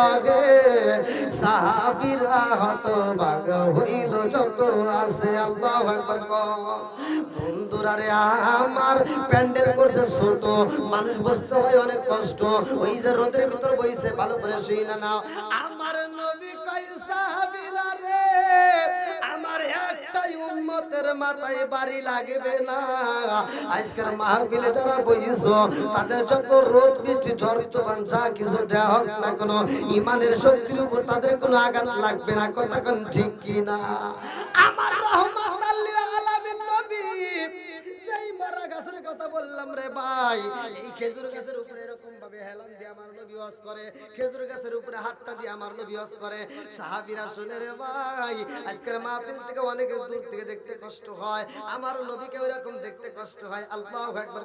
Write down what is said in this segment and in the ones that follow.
বাগে সাহাবীরা হতভাগা হইল যত আছে। আল্লাহু আকবার। বন্ধুরা রে আমার প্যান্ডেল করছে ছোট, মানুষ বসতে হয় অনেক কষ্ট, ওই যে রোদের ভিতর বইছে, ভালো করে শুই না নাও। আমার নবী কয় সাহাবীরা রে আমার একটাই উম্মতের মাথায় বাড়ি লাগবে না। আজকের মাহফিলে যারা বইছো তাদের যত রোদ বৃষ্টি ঝড় তুফান যা কিছু দেয়া হোক না কেন, ইমানের শক্তির উপর তাদের কোনো আঘাত লাগবে না। কথা কোন ঠিক কি না? আমার রহমাতুল লিল আলামিন নবী যেই মরা গাছের কথা বললাম রে ভাই, এই খেজুর গাছের উপরে এরকম ভাবে হেলান দিয়ে আমার নবী ওয়াজ করে, খেজুর গাছের উপরে হাতটা দিয়ে আমার নবী ওয়াজ করে। সাহাবীরা শুনে রে ভাই, আজকের মাহফিল থেকে অনেক দূর থেকে দেখতে কষ্ট হয়, আমার নবীকে ওইরকম দেখতে কষ্ট হয়। আল্লাহু আকবার।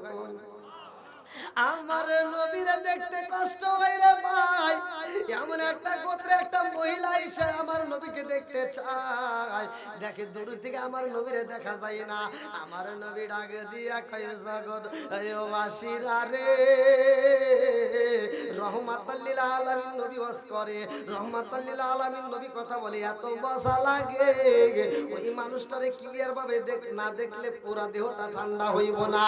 আমার নবীরে দেখতে কষ্ট হয় রে ভাই, এমন একটা গোত্রে একটা মহিলা এসে আমার নবীকে দেখতে চায়, দেখে দূর থেকে আমার নবীরে দেখা যায় না। আমার নবী ডাক দিয়া কয় জগৎ বাসীরা রে, রহমাতুল লিল আলামিন নবী ওয়াজ করে, রহমাতুল লিল আলামিন নবী কথা বলে, এত মজা লাগে ওই মানুষটারে ক্লিয়ার ভাবে না দেখলে পুরা দেহটা ঠান্ডা হইব না।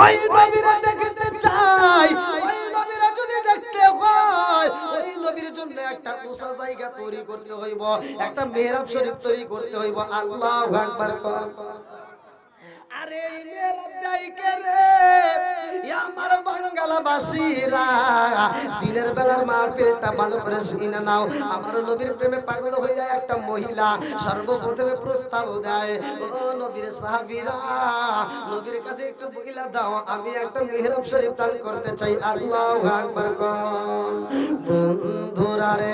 ওই নবীরে দেখতে চাই, ওই নবীরে যদি দেখতে হয়, ওই নবীর জন্য একটা উঁচা জায়গা তৈরি করতে হইব, একটা মেহরাব শরীফ তৈরি করতে হইব। আল্লাহু আকবার। আরে এই মেহরাব দাইকে রে আমার বাঙ্গালাবাসীরা, দিনের বেলার মাহফিলটা ভালো করে শুনে নাও। আমার নবীর প্রেমে পাগল হয়ে যায় একটা মহিলা, সর্বপ্রথমে প্রস্তাব দেয়, ও নবীর সাহাবীরা নবীর কাছে একটু বইলা দাও, আমি একটা মেহরাব শরীফ দান করতে চাই। আল্লাহু আকবার। বন্ধুরা রে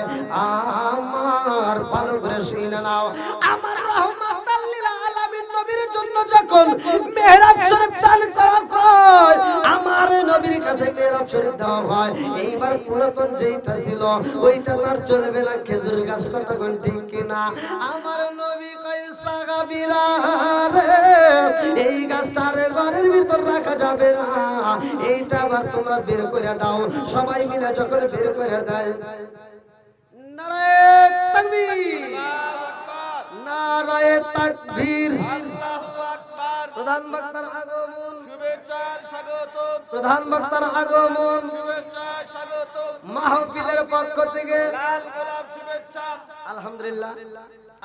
আমার ভালো করে শুনে নাও, আমার রহমাতুল লিল আলামিন নবীর জন্য যখন মেহরাব শরীফ দান করা হয়, আমার নবীর কাছে মেহরাব শরীফ দেওয়া হয়, এইবার পুরাতন যেটা ছিল ওইটা তার চলবে না, খেজুর গাছ। কথা কোন ঠিক কিনা? আমার নবী কয় সাহাবীরা রে এই গাছটার ঘরের ভিতর রাখা যাবে না, এইটা আবার তোমরা বের করে দাও। সবাই মিলে যখন বের করে দেয়, নারায়ে তাকবীর, নারায়ে তাকবীর, আল্লাহু আকবার। প্রধান বক্তার আগমন, শুভেচ্ছা স্বাগতম। প্রধান বক্তার আগমন, শুভেচ্ছা স্বাগতম। মাহফিলের পক্ষ থেকে লাল গোলাপ শুভেচ্ছা। আলহামদুলিল্লাহ,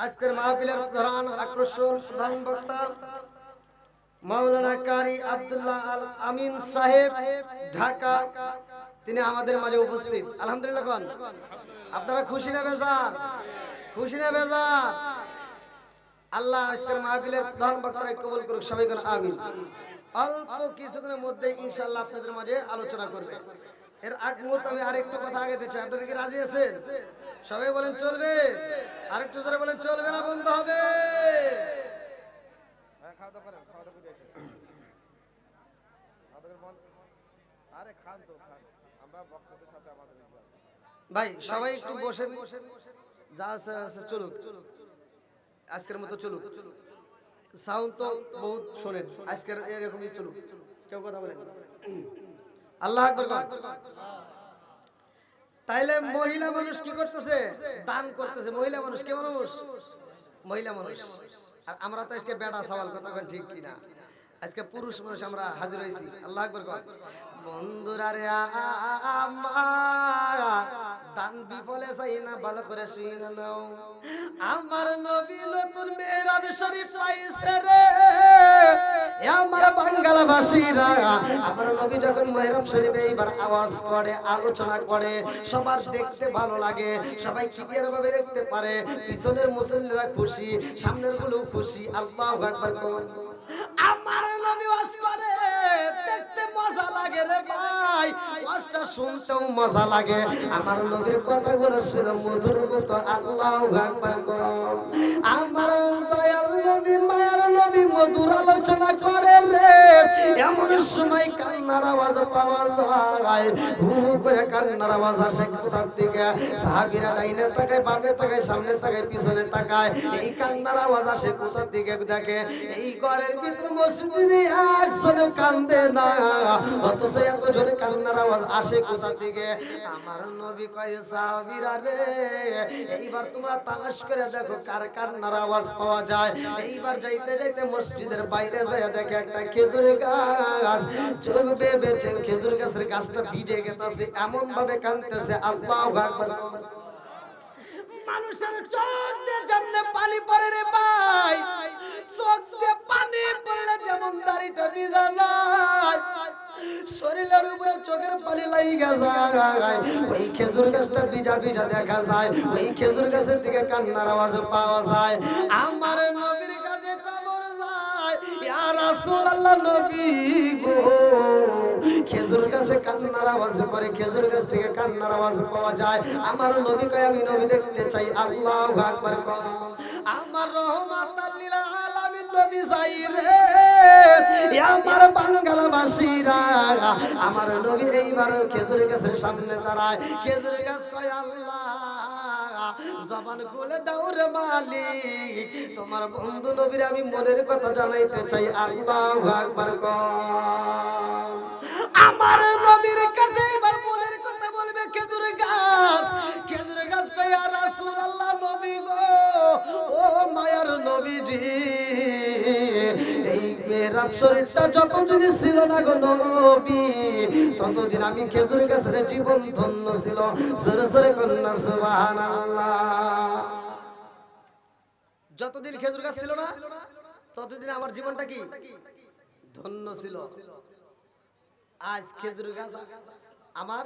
আজকের মাহফিলের প্রধান আকর্ষণ প্রধান বক্তা মাওলানা কারি আব্দুল্লাহ আল আমিন সাহেব, ঢাকা, তিনি আমাদের মাঝে উপস্থিত। আলহামদুলিল্লাহ। কোন আপনারা খুশি না বেজার? খুশি না বেজার? আল্লাহ আজকের মাহফিলের প্রধান বক্তাকে কবুল করুক। সবাই কোন আমিন। অল্প কিছুক্ষণের মধ্যে ইনশাআল্লাহ আপনাদের মাঝে আলোচনা করবে। এর আগ মুহূর্তে আমি আরেকটু কথা আগাতে চাই, আপনারা কি রাজি আছেন? সবাই বলেন চলবে? আরেকটু জোরে বলেন চলবে না বন্ধ হবে? হ্যাঁ, খাওয়া দাওয়া করেন, খাওয়া দাওয়া করে আসেন। আরে খান তো খান, আমরা বক্তাদের সাথে আমাদের ভাই সবাই একটু বসে যা আছে চলুক, আজকের মতো চলুক। সাউন্ড তো বহুত শোনেন, আজকের এরকমই চলুক, কেউ কথা বলেন। আল্লাহু আকবার। তাইলে মহিলা মানুষ কি করতেছে? দান করতেছে। মহিলা মানুষ কে মানুষ? মহিলা মানুষ। আর আমরা তো আজকে বেড়া সওয়াল, কথা বলেন ঠিক কিনা? আজকে পুরুষ মানুষ আমরা হাজির হয়েছি। আল্লাহু আকবার। বন্ধুরা রে আমার দান বিফলে চাই না, ভালো করে শুনে নাও। আমার নবী নতুন মেহরাব শরীফ পাইছে রে আমার বাঙ্গালাবাসীরা। আমার নবী যখন মেহরাব শরীফে এইবার আওয়াজ করে, আলোচনা করে, সবার দেখতে ভালো লাগে, সবাই ক্লিয়ার ভাবে দেখতে পারে। পিছনের মুসল্লিরা খুশি, সামনের গুলো খুশি। আল্লাহু আকবার। আমার নবী ওয়াজ করে, দেখতে মজা লাগে রে ভাই, ওয়াজটা শুনতেও মজা লাগে। আমার নবীর কথাগুলো শুনে মধুর মতো। আল্লাহু আকবার। আমার দয়াল নবী, মায়ার নবী নবী মধুর আলোচনা করে রে, এমন সময় কান্নার আওয়াজ পাওয়া যায়, হু হু করে কান্নার আওয়াজ আসে কোথার থেকে? সাহাবীরা ডাইনে তাকায়, বামে তাকায়, সামনে তাকায়, পিছনে তাকায়, এই কান্নার আওয়াজ আসে কোথার থেকে? দেখে এই ঘরের ভিতরে মসজিদে একজনও কান্দে না, অথচ এত জোরে কান্নার আওয়াজ আসে কোথা থেকে? আমার নবী কয় সাহাবীরা রে, এইবার তোমরা তালাশ করে দেখো কার কান্নার আওয়াজ পাওয়া যায়। এইবার যাইতে যাইতে মসজিদের বাইরে যায় দেখে একটা খেজুর গাছ, চোখ বেয়েছে, খেজুর গাছের গাছটা ভিজে গেছে, এমন ভাবে কাঁদতেছে, আল্লাহু আকবার। মানুষের চোখ দিয়ে যেমনে পানি পড়ে রে ভাই, চোখ দিয়ে পানি পড়লে যেমন দাড়িটা ভিজা যায়, শরীরের উপরে চোখের পানি লাগা যায়, ওই খেজুর গাছটা ভিজা ভিজা দেখা যায়, ওই খেজুর গাছের দিকে কান্নার আওয়াজ পাওয়া যায়। আমার নবীর কাছে খবর যায়, ইয়া রাসূলুল্লাহ, নবী গো, খেজুর গাছে কান্নার আওয়াজ পড়ে, খেজুর গাছ থেকে কান্নার আওয়াজ পাওয়া যায়। আমার নবী কয় আমি নবী দেখতে চাই। আল্লাহু আকবার। আমার রহমাতাল লিল আলামিন নবী চাই রে, আমার বাঙালাবাসীরা, আমার নবী এইবার খেজুর গাছের সামনে দাঁড়ায়। খেজুর গাছ কয় আল্লাহ, জবান খুলে দাও রে মালিক, তোমার বন্ধু নবীর আমি মনের কথা জানাইতে চাই। আল্লাহু আকবার। আমার নবীর কাছে এবার মনের কথা বলবে খেজুর গাছ। খেজুর গাছ কয় ইয়া রাসূলুল্লাহ, নবী গো, ও মায়ার নবীজি, এই মেহরাব শরীফটা যতদিন ছিল না গো নবী, ততদিন আমি খেজুর গাছের জীবন ধন্য ছিল। জোরে জোরে কন্যা সুবহানাল্লাহ। যতদিন খেজুর গাছ ছিল না ততদিন আমার জীবনটা কি ধন্য ছিল। আজ খেজুর গাছ আমার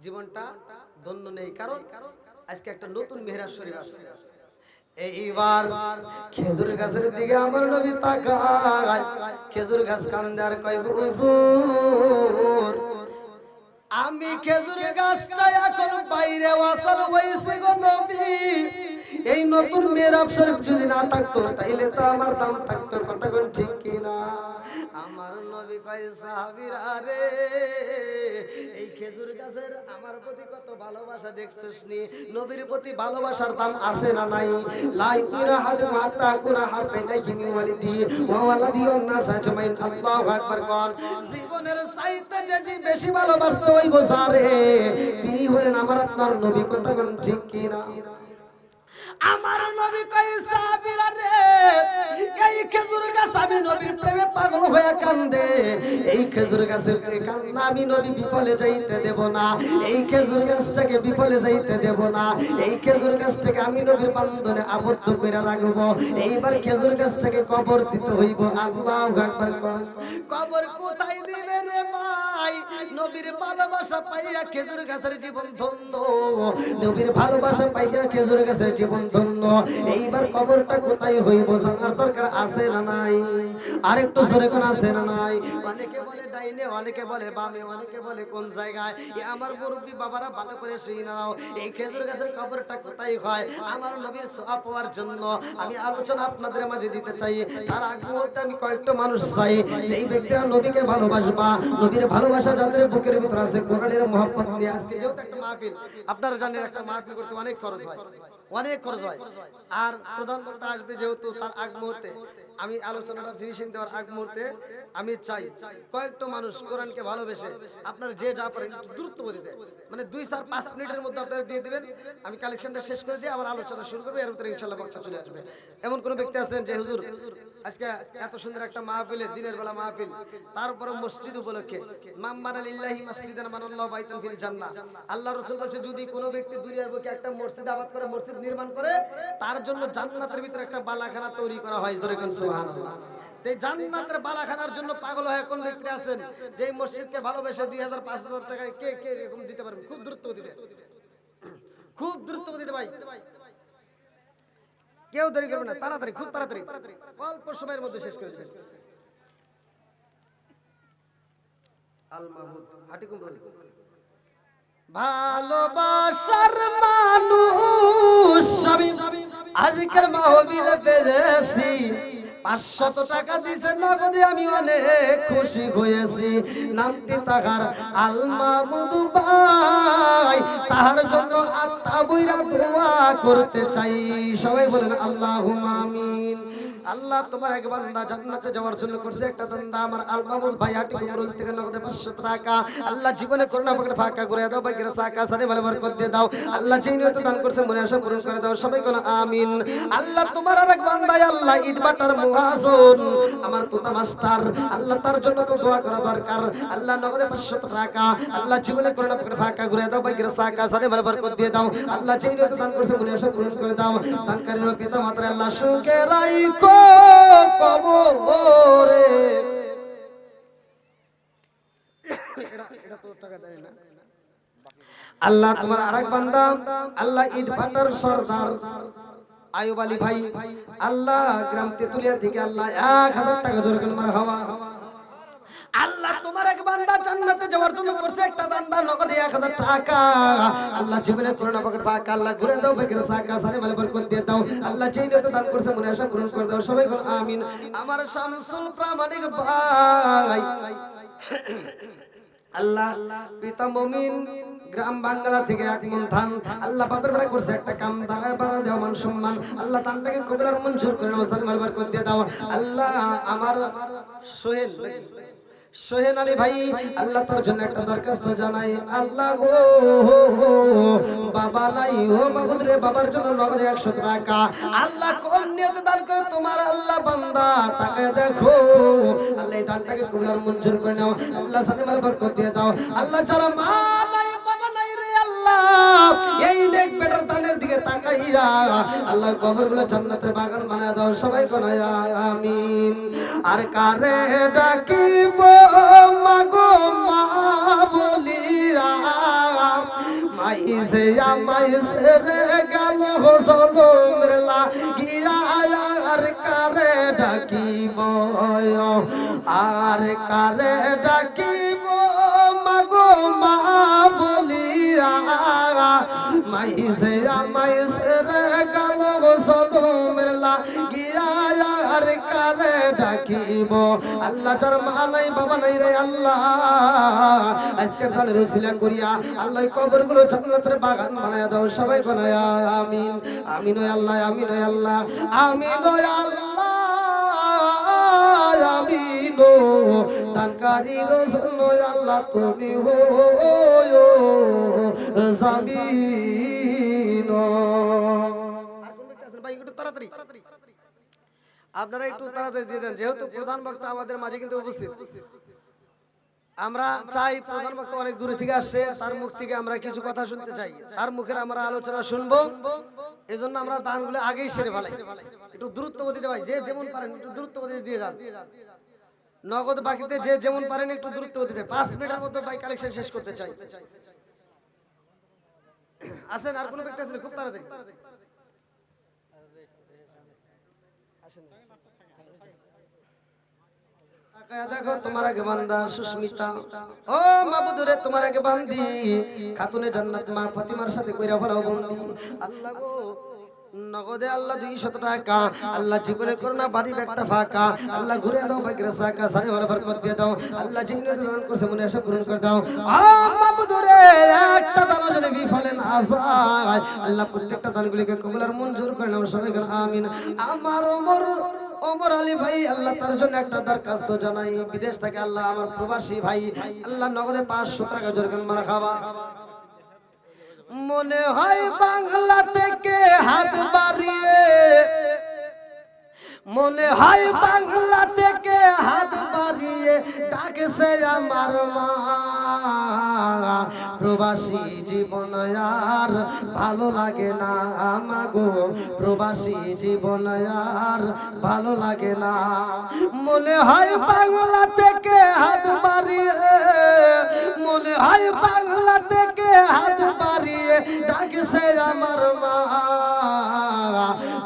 জীবনটা ধন্য নেই, কারণ আজকে একটা নতুন মেহরাব শরীফ আসছে। এইবার খেজুর গাছের দিকে আমার নবী তাকায়, খেজুর গাছ কান্দে আর কয় হুজুর, আমি খেজুর গাছটা এখন বাইরে ওয়াসার হইছে গো নবী, এই নতুন মেহরাব শরীফ যদি না থাকতো তাইলে তো আমার দাম থাকতো। কথা কোন ঠিক কি না? আমার নবী কয় সাহাবীরা রে, এই খেজুর গাছের আমার প্রতি কত ভালোবাসা দেখছিস নি? নবীর প্রতি ভালোবাসার দাম আছে না নাই? লা ইউরা হাদ মাতা কুনা হাফাইলাহি মিন ওয়ালিদি ওয়া ওয়ালাদি ওয়ান নাস আজমাইন। আল্লাহু আকবার। কোন জীবনের চাইতে যে বেশি ভালোবাসতে হইব যারে, তিনি হলেন আমার আপনার নবী। কথা কোন ঠিক কি না? আমার নবী কয় সাহাবীরা রে, এই খেজুর গাছ আমি নবীর প্রেমে পাগল হয়ে কান্দে, এই খেজুর গাছের কান্না আমি নবী বিফলে যাইতে দেব না, এই খেজুর গাছটাকে বিফলে যাইতে দেব না, এই খেজুর গাছটাকে আমি নবীর বান্ধনে আবদ্ধ করে রাখবো। এইবার খেজুর গাছটাকে কবর দিতে হইব। আল্লাহু আকবার। কবর কোথায় দিবে রে ভাই? নবীর ভালোবাসা পাইয়া খেজুর গাছের জীবন ধন্য, নবীর ভালোবাসা পাইয়া খেজুর গাছের জীবন ধন্য। এইবার কবরটা কোথায় হইব জানার দরকার আছে না নাই? আরেকটু জোরে কোন আছে না নাই? অনেকে বলে ডাইনে, অনেকে বলে বামে, অনেকে বলে কোন জায়গায়। আমার মুরব্বি বাবারা ভালো করে শুই নাও, এই খেজুর গাছের কবরটা কোথায় হয়? আমার নবীর সওয়াব পাওয়ার জন্য আমি আলোচনা আপনাদের মাঝে দিতে চাই। তার আগ মুহূর্তে আমি কয়েকটা মানুষ চাই, যেই ব্যক্তিরা নবীকে ভালোবাসবা, নবীর ভালোবাসা যাদের বুকের ভিতর আছে, কোরআনের মহব্বত নিয়ে। আজকে যেহেতু একটা মাহফিল, আপনারা জানেন একটা মাহফিল করতে অনেক খরচ হয়, অনেক খরচ হয়। আর প্রধান বক্তা আসবে যেহেতু, তার আগ মুহূর্তে আমি আলোচনাটা ফিনিশিং দেওয়ার আগ মুহূর্তে আমি চাই কয়েকটা মানুষ কোরআনকে ভালোবেসে আপনারা যে যা পারেন দ্রুত দিতে, মানে 2-4-5 মিনিটের মধ্যে আপনারা দিয়ে দিবেন। আমি কালেকশনটা শেষ করে দিয়ে আবার আলোচনা শুরু করবো, এর ভিতরে ইনশাআল্লাহ বক্তা চলে আসবে। এমন কোন ব্যক্তি আছেন যে হুজুর আজকে এত সুন্দর একটা মাহফিলে, দিনের বেলা মাহফিল, তারপরে মসজিদ উপলক্ষে, মাম্মানা লিল্লাহি মাসজিদান মানাল্লাহু বাইতান ফিল জান্নাহ, আল্লাহ রাসূল বলেছে যদি কোনো ব্যক্তি দুনিয়ার বুকে একটা মসজিদ আবাদ করে, মসজিদ নির্মাণ করে, তার জন্য জান্নাতের ভিতরে একটা বালাখানা তৈরি করা হয়। জোরে কোন সুবহানাল্লাহ। এই জান্নাতের বালাখানার জন্য পাগল হয়ে কোন ব্যক্তি আছেন যে এই মসজিদকে ভালোবেসে 2000-5000 টাকায় কে কে এরকম দিতে পারবেন? খুব দ্রুত দিতে, খুব দ্রুত দিতে ভাই, কেউ দেরি করবে না, তাড়াতাড়ি, খুব তাড়াতাড়ি, অল্প সময়ের মধ্যে শেষ করে দেবেন। আল মাহমুদ হাটিকুম বলি, ভালোবাসার মানুষ আমি আজকের মাহফিলে পেয়েছি, 500 টাকা দিয়েছে নগদে, আমি অনেক খুশি হয়েছি। নামটি তাহার আল মাহমুদ ভাই, তাহার জন্য আত্মা বইরা দোয়া করতে চাই। সবাই বলেন আল্লাহুম্মা আমিন। আল্লাহ তোমার এক বান্দা জান্নাতে যাওয়ার জন্য করছে একটা বান্দা আমার আল মাহমুদ ভাই হাটি কুমরুল থেকে নগদে 500 টাকা। আল্লাহ জীবনে করুণা করে ফাঁকা করে দাও, বাইকের সাকা সারে ভালো বরকত দিয়ে দাও। আল্লাহ যেই নিয়তে দান করছে মনে আশা পূরণ করে দাও। সবাই কোন আমিন। আল্লাহ তোমার আর এক বান্দা আল্লাহ ইটবাটার মুহাসিন আমার তোতা মাস্টার, আল্লাহ তার জন্য তো দোয়া করা দরকার। আল্লাহ নগদে 500 টাকা আল্লাহ জীবনে করুণা করে ফাঁকা করে দাও, বাইকের সাকা সারে ভালো বরকত দিয়ে দাও। আল্লাহ যেই নিয়তে দান করছে মনে আশা পূরণ করে দাও। দানকারীর পিতা মাতা আল্লাহ সুখে রাখো কবরে। আল্লাহ তোমার আরেক বান্দা আল্লাহ ইট ভাটার সরদার আয়ুব আলী ভাই, আল্লাহ গ্রাম তেতুলিয়া থেকে আল্লাহ 1000 টাকা জোর করে মারহাবা। আল্লাহ তোমার এক বান্দা জান্নাতে যাওয়ার জন্য করছে একটা বান্দা নগদে 1000 টাকা। আল্লাহ জীবনে করুণা করে পাক আল্লাহ ঘুরে দাও, বেকের সাকা সারে ভালো বরকত দিয়ে দাও। আল্লাহ যেই নিয়তে দান করছে মনে আশা পূরণ করে দাও। সবাই বল আমিন। আমার শামসুল প্রামাণিক ভাই আল্লাহ পিতা মুমিন গ্রাম বাংলা থেকে 1 মন ধান আল্লাহ বাপের বেড়া করছে একটা কাম দাঁড়ায় বাড়া দেওয়া মান সম্মান আল্লাহ তানটাকে কবুল আর মঞ্জুর করে নাও, সারে ভালো বরকত দিয়ে দাও। আল্লাহ আমার সোহেন আলী ভাই আল্লাহ তার জন্য একটা দরখাস্ত জানাই। আল্লাহ গো বাবা নাই ও মাহবুব রে, বাবার জন্য নগদে 100 টাকা আল্লাহ কোন নিয়তে দান করে তোমার আল্লাহ বান্দা তাকে দেখো। আল্লাহ এই দানটাকে কবুল আর মঞ্জুর করে নাও। আল্লাহ সাথে ভালো বরকত দিয়ে দাও। আল্লাহ যারা মা নাই বাবা নাই রে আল্লাহ এই নেক বেটার দানের দিকে তাকাইয়া আল্লাহ কবরগুলো জান্নাতের বাগান বানায় দাও। সবাই বলে আমিন। আর কারে ডাকিব মাগো মা বলিয়া মাইসে মাইসে রে গেল জলমের লাগিয়া। আর কারে ডাকিব আর কারে ডাকিব মাগো মা বলিয়া মাইসে মাইসে রে গেল জলমের লাগিয়া। আর কারে ডাকিব আল্লাহ যার মা নাই বাবা নাই রে আল্লাহ আজকের দানের উসিলা করিয়া আল্লাহ কবরগুলো জান্নাতের বাগান বানায়া দাও। সবাই বলে আমিন। আমিন ও আল্লাহ, আমিন ও আল্লাহ, আমিন ও আল্লাহ, আমিন ও দানকারীর জন্য আল্লাহ তুমি হো জামিন। আর কোন ব্যক্তি আছেন ভাই একটু তাড়াতাড়ি আপনারা একটু তাড়াতাড়ি দিয়ে দেন, যেহেতু প্রধান বক্তা আমাদের মাঝে কিন্তু উপস্থিত। আমরা চাই প্রধান বক্তা অনেক দূরে থেকে আসছে, তার মুখ থেকে আমরা কিছু কথা শুনতে চাই, তার মুখের আমরা আলোচনা শুনবো। এজন্য আমরা দানগুলো আগেই সেরে ফেলাই। একটু দ্রুত গতিতে ভাই যে যেমন পারেন একটু দ্রুত গতিতে দিয়ে যান। নগদ বাকিতে যে যেমন পারেন একটু দ্রুত গতিতে 5 মিনিটের মধ্যে ভাই কালেকশন শেষ করতে চাই। আসেন আর কোন ব্যক্তি আছেন খুব তাড়াতাড়ি দেখো তোমার আগে বান্দা সুস্মিতা ও মাহবুব রে তোমার আগে বান্দি খাতুনে জান্নাত মা ফাতিমার সাথে কইরা ফলাও বন্দি। আল্লাহ গো নগদে আল্লাহ 200 টাকা আল্লাহ জীবনে করোনা বাড়ি একটা ফাঁকা আল্লাহ ঘুরে দাও, বাইকের সাকা সারে ভালো বরকত দিয়ে দাও। আল্লাহ যেগুলো দান করছে মনে আশা পূরণ করে দাও। মাহবুব রে একটা দানও যেন বিফলে না যায় আল্লাহ প্রত্যেকটা দানগুলিকে কবুল আর মঞ্জুর করে নাও। সবাই আমিন। আমার ওমর আলী ভাই আল্লাহ তার জন্য একটা দরখাস্ত জানাই। বিদেশ থেকে আল্লাহ আমার প্রবাসী ভাই আল্লাহ নগদে 500 টাকা জোর করে মারহাবা। মনে হয় বাংলা থেকে হাত বাড়িয়ে মনে হয় বাংলা থেকে হাত বাড়িয়ে ডাকছে আমার মা। প্রবাসী জীবন আর ভালো লাগে না আমাগো, প্রবাসী জীবন আর ভালো লাগে না। মনে হয় বাংলা থেকে হাত বাড়িয়ে মনে হয় বাংলা থেকে হাত বাড়িয়ে ডাকছে আমার মা।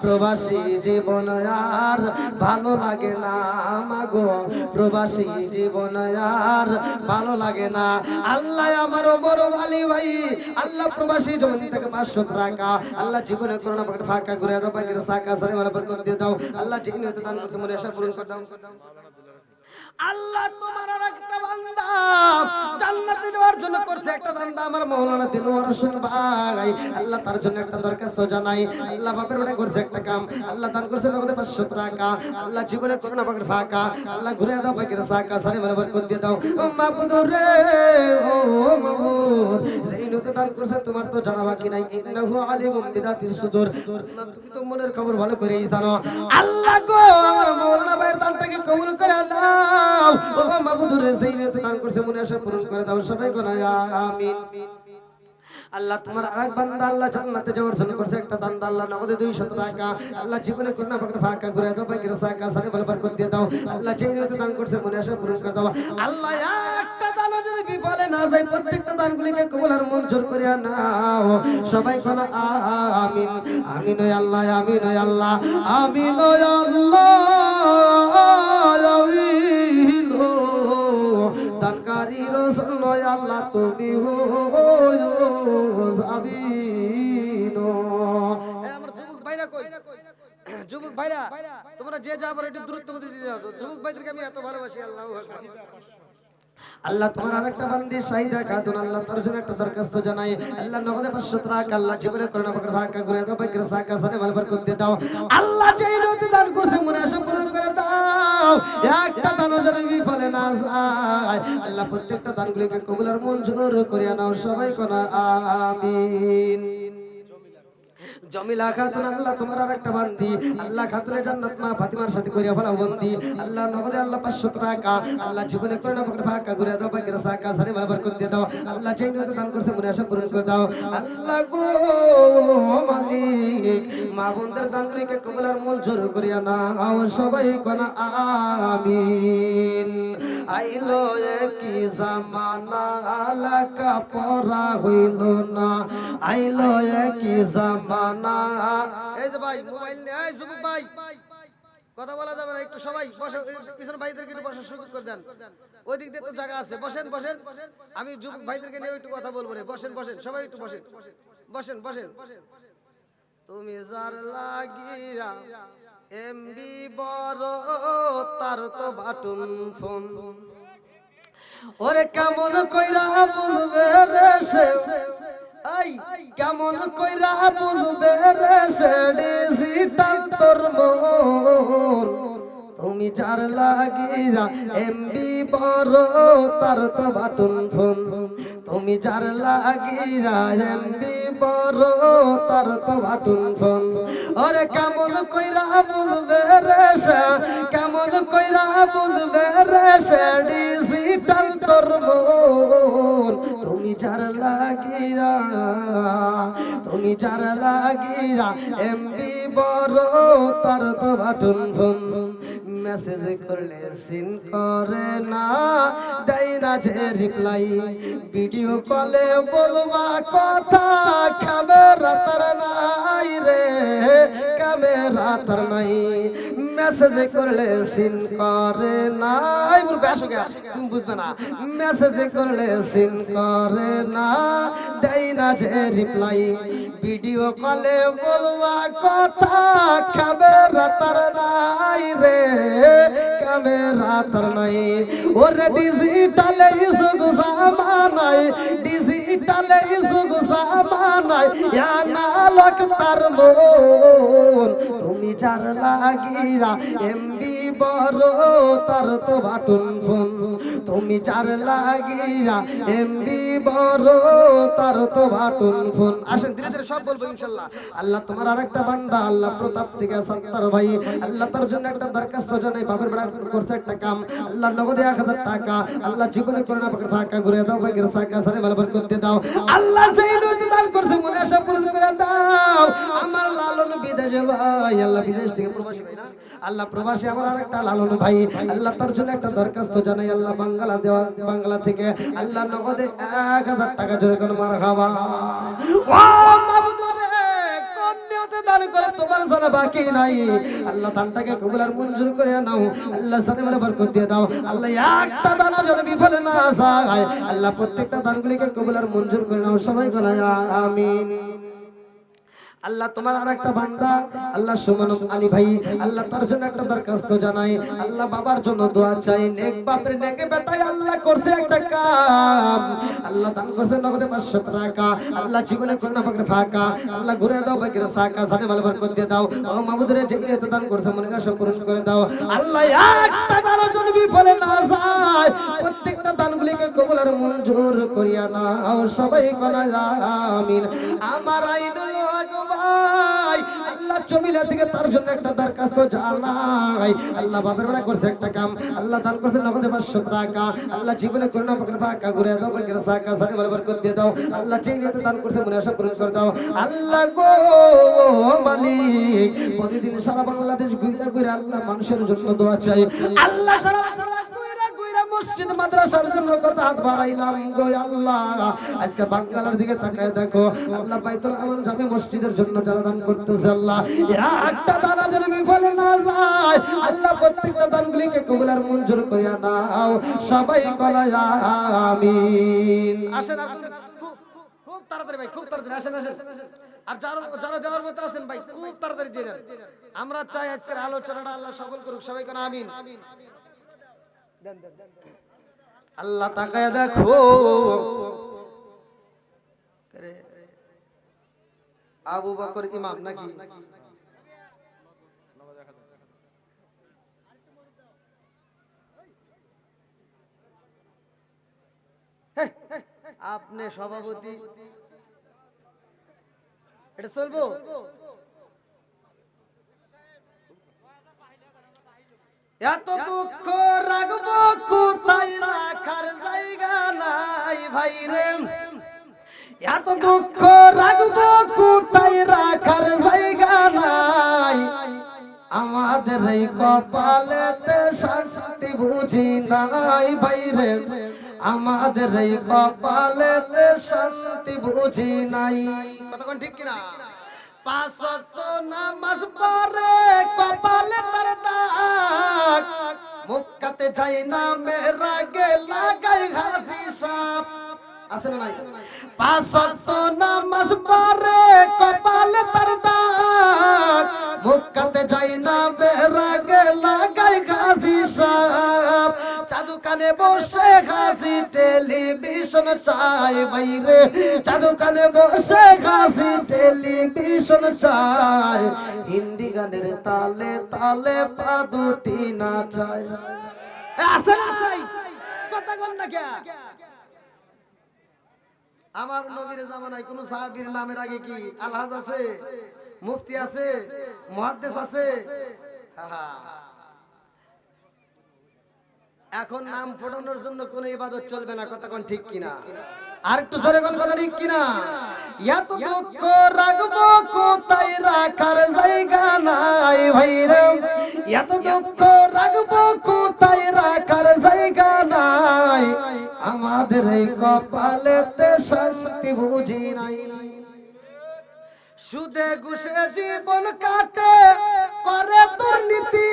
প্রবাসী জীবন আর ভালো লাগে না মাগো, প্রবাসী জীবন আর ভালো লাগে না। আল্লাহ আমার বড় ভালি ভাই, আল্লাহ প্রবাসী জীবন থেকে 500 টাকা আল্লাহ জীবনে করোনা পকেট ফাঁকা করে দাও, পাখির সাকা সারে মালা বরকত দিয়ে দাও। আল্লাহ যে নিয়তে দান করছে মনে আশা পূরণ করে দাও। আল্লাহ তোমার আর একটা বান্দা জান্নাতে যাওয়ার জন্য করছে একটা বান্দা আমার মাওলানা দিলওয়ার হোসেন ভাই, আল্লাহ তার জন্য একটা দরখাস্ত জানাই। আল্লাহ বাপের বেটা করছে একটা কাম, আল্লাহ দান করছে নগদে 500 টাকা আল্লাহ জীবনে করোনা পকেট ফাঁকা আল্লাহ ঘুরে দাও, পাখির সাকা সারে মালা বরকত দিয়ে দাও। ও মাবুদ রে, ও মাবুদ যেই নিয়তে দান করছে তোমার তো জানা বাকি নাই। ইন্নাহু আলিমুম বিদাতিস সুদূর, আল্লাহ তুমি তো মনের খবর ভালো করেই জানো। আল্লাহ গো আমার মাওলানা ভাইয়ের দানটাকে কবুল করে আল্লাহ ও মাবুদ রে যেই নিয়তে দান করছে মনে আশা পূরণ করে দাও। সবাই বলো আমিন। আল্লাহ তোমার আরেক বান্দা আল্লাহ জান্নাতে যাওয়ার জন্য করছে একটা দান, আল্লাহ নগদে 200 টাকা আল্লাহ জীবনে করোনা পকেট ফাঁকা করে দাও, পাখির সাকা সারে মালা বরকত দিয়ে দাও। আল্লাহ যেই নিয়তে দান করছে মনে আশা পূরণ করে দাও। আল্লাহ একটা দান যদি বিফলে না যায় প্রত্যেকটা দানগুলিকে কবুল আর মঞ্জুর করে নাও। সবাই বলো আমিন। আমিন ও আল্লাহ, আমিন ও আল্লাহ, আমিন ও আল্লাহ, আমিন ও দানকারী রাসূল আল্লাহ তুমি হো আমিন। আমার যুবক ভাইরা কই, যুবক ভাইরা তোমরা যে যা বলো একটু দূরত্ব মধ্যে দিয়ে দাও। যুবক ভাইদেরকে আমি এত ভালোবাসি। আল্লাহু আকবার। আল্লাহ তোমার আরেকটা বান্দি শাহিদা খাতুন আল্লাহ তার জন্য একটা দরখাস্ত জানাই। আল্লাহ নগদে 500 টাকা আল্লাহ জীবনে করোনা পকেট ফাঁকা করে দাও, পাখির সাকা সারে মালা বরকত দিয়ে দাও। আল্লাহ যেই নিয়তে দান করছে মনে আশা পূরণ করে দাও। একটা দানও যেন বিফলে না যায়। আল্লাহ প্রত্যেকটা দানগুলিকে কবুল আর মঞ্জুর করে নাও। সবাই কোনা আমিন। জমিলা খাতুন আল্লাহ তোমার আরেকটা বান্দি আল্লাহ খাতুনের জান্নাত মা ফাতিমার সাথে করিয়া ফেলাও বন্দি। আল্লাহ নগদে আল্লাহ 500 টাকা আল্লাহ জীবনে করোনা পকেট ফাঁকা করে দাও, পাখির সাকা সারে মালা বরকত দিয়ে দাও। আল্লাহ যেই নিয়তে দান করছে মনে আশা পূরণ করে দাও। আল্লাহ গো মালিক মা বোনদের দানগুলিকে কবুল আর মঞ্জুর করিয়া নাও। সবাই কোনা আমিন। আইলো একই জামানা আলাকা পরা হইল না, আইলো একই জামানা। এই যে ভাই মোবাইল নিয়ে এই যুবক ভাই কথা বলা যাবে না, একটু সবাই বসে, পিছনে ভাইদেরকে একটু বসার সুযোগ করে দেন। ওই দিক দিয়ে তো জায়গা আছে, বসেন বসেন। আমি যুবক ভাইদেরকে নিয়ে একটু কথা বলবো রে। বসেন বসেন সবাই একটু বসেন বসেন বসেন। তুমি যার লাগিয়া এমবি বড় তার তো বাটন ফোন, ওরে কেমন কইরা বুঝবে রে সে, আই কেমন কইরা বুঝবে রে সে ডিজিটাল তোর মন। তুমি যার লাগিয়া এমবি বড় তার তো বাটন ফোন, তুমি যার লাগিয়া এমবি বড় তার তো বাটন ফোন। ওরে কেমন কইরা বুঝবে রে সে, কেমন কইরা বুঝবে রে সে ডিজিটাল তোর মন। তুমি যার লাগিয়া, তুমি যার লাগিয়া এমবি বড় তার তো বাটন ফোন। মেসেজ করলে সিন করে না, দেয় না যে রিপ্লাই, ভিডিও কলে বলবা কথা ক্যামেরা তার নাই রে, ক্যামেরা তার নাই। মেসেজ করলে সিন করে না, তুমি বুঝবে না। মেসেজ করলে সিন করে না, দেয় না যে রিপ্লাই, ভিডিও কলে বলবা কথা ক্যামেরা তার নাই রে, ক্যামেরা তার নাই। ওরে ডিজিটালে যুগ জামানায়, ডিজিটালে যুগ জামানায় অ্যানালগ তার মন। তুমি যার লাগিয়া এমবি বড় তার তো বাটন ফোন, তুমি যার লাগিয়া এমবি বড় তার তো বাটন ফোন। আসেন ধীরে ধীরে সব বলবো ইনশাআল্লাহ। আল্লাহ তোমার আরেকটা বান্দা আল্লাহ প্রতাপ থেকে সত্তার ভাই আল্লাহ তার জন্য একটা দরখাস্ত জানাই। বাপের বেড়া করছে একটা কাম, আল্লাহ নগদে 1000 টাকা আল্লাহ জীবনে করোনা পকেট ফাঁকা করে দাও, পাখির সাকা সারে মালা বরকত দিয়ে দাও। আল্লাহ যেই নিয়তে দান করছে মনে আশা পূরণ করে দাও। আমার লালন বিদেশে ভাই, আল্লাহ বিদেশ থেকে প্রবাসী ভাই না, আল্লাহ প্রবাসী আমার আরেকটা লালন ভাই আল্লাহ তার জন্য একটা দরখাস্ত জানাই। আল্লাহ বাংলা দেওয়া, বাংলা থেকে আল্লাহ নগদে 1000 টাকা জোরে করে মারহাবা। ও মাবুদ রে কোন নিয়তে দান করে তোমার জানা বাকি নাই। আল্লাহ দানটাকে কবুল আর মঞ্জুর করে নাও। আল্লাহ জানে বলে বরকত দিয়ে দাও। আল্লাহ একটা দানও যেন বিফলে না যায়। আল্লাহ প্রত্যেকটা দানগুলিকে কবুল আর মঞ্জুর করে নাও। সবাই বলে আমিন। আল্লাহ তোমার আর একটা বান্দা আল্লাহ সুমন আলী ভাই, আল্লাহ তার জন্য একটা দরখাস্ত জানাই। আল্লাহ বাবার জন্য দোয়া চাই। নেক বাপের নেকে বেটাই আল্লাহ করছে একটা কাম। আল্লাহ দান করছে নগদে 500 টাকা। আল্লাহ জীবনে কোন না পাকে ফাঁকা। আল্লাহ ঘুরে দাও বাকির সাকা সানে মাল বরকত দিয়ে দাও। ও মাবুদরে যে এত দান করছে মনে কাছে পূরণ করে দাও। আল্লাহ একটা দানও যেন বিফলে না যায়। প্রত্যেকটা দানগুলিকে কবুল আর মঞ্জুর করিয়া নাও। সবাই বলা আমিন। আমার আইনুল হক ভাই আল্লাহ জমিলা থেকে তার জন্য একটা দরখাস্ত জানাই। আল্লাহ বাপের বেলা করছে একটা কাম। আল্লাহ দান করছে নগদে 500 টাকা। আল্লাহ জীবনে করুণা পাকের ফাঁকা ঘুরে দাও বাকির সাকা সানে মাল বরকত দিয়ে দাও। আল্লাহ যে এত দান করছে মনে আশা পূরণ করে দাও। আল্লাহ গো মালিক প্রতিদিন সারা বাংলাদেশ ঘুরে ঘুরে আল্লাহ মানুষের জন্য দোয়া চাই। আল্লাহ সারা বাংলাদেশ ঘুরে মসজিদ মাদ্রাসার জন্য কথা হাত বাড়াইলাম গো আল্লাহ। আজকে বাঙ্গালার দিকে তাকায় দেখো আল্লাহ বাইতুল আমান জামে মসজিদের জন্য যারা দান করতেছে আল্লাহ একটা দানা যেন বিফলে না যায়। আল্লাহ প্রত্যেকটা দানগুলিকে কবুল আর মঞ্জুর করিয়া নাও। সবাই বলা আমিন। আসেন আসেন খুব তাড়াতাড়ি ভাই, খুব তাড়াতাড়ি আসেন আসেন। আর যারা দেওয়ার মতো আছেন ভাই খুব তাড়াতাড়ি দিয়ে দেন। আমরা চাই আজকের আলোচনাটা আল্লাহ সফল করুক। সবাই কোন আমিন। আল্লাহ তাকায় দেখো আবু বকর ইমাম নাকি আপনি সভাপতি এটা চলবো? এত দুঃখ রাখবো কোথায় রাখার জায়গা নাই ভাই রে। এত দুঃখ রাখবো কোথায় রাখার জায়গা নাই। আমাদের এই কপালেতে শান্তি বুঝি নাই ভাই রে। আমাদের এই কপালেতে শান্তি বুঝি নাই। কতক্ষণ ঠিক কিনা? 5 ওয়াক্ত নামাজ পড়ে কপালে তার দাগ। মুক্কাতে যাই না মেরা গে লাগাই হাসি সাপ। আছে না নাই? 5 ওয়াক্ত নামাজ পড়ে কপালে তার দাগ। মুক্কাতে যাই না মেরা গে লাগাই হাসি সাপ। চাদু কানে বসে হাসি টেলিভিশন চাই বাইরে। চাদু কানে বসে হাসি টেলিভিশন চাই। হিন্দি গানের তালে তালে পা দুটি নাচায়। আছে না চাই কথা বল না কে? আমার নবীর জামানায় কোন সাহাবীর নামের আগে কি আলহাজ আছে, মুফতি আছে, মুহাদ্দিস আছে? এখন নাম ফোটানোর জন্য কোন ইবাদত চলবে না। কথা কোন ঠিক কিনা? আর একটু জোরে কোন কথা ঠিক কিনা? এত দুঃখ রাখবো কোথায় রাখার জায়গা নাই ভাই রে। এত দুঃখ রাখবো কোথায় রাখার জায়গা নাই। আমাদের এই কপালেতে শান্তি বুঝি নাই। সুদে ঘুষে জীবন কাটে করে দুর্নীতি।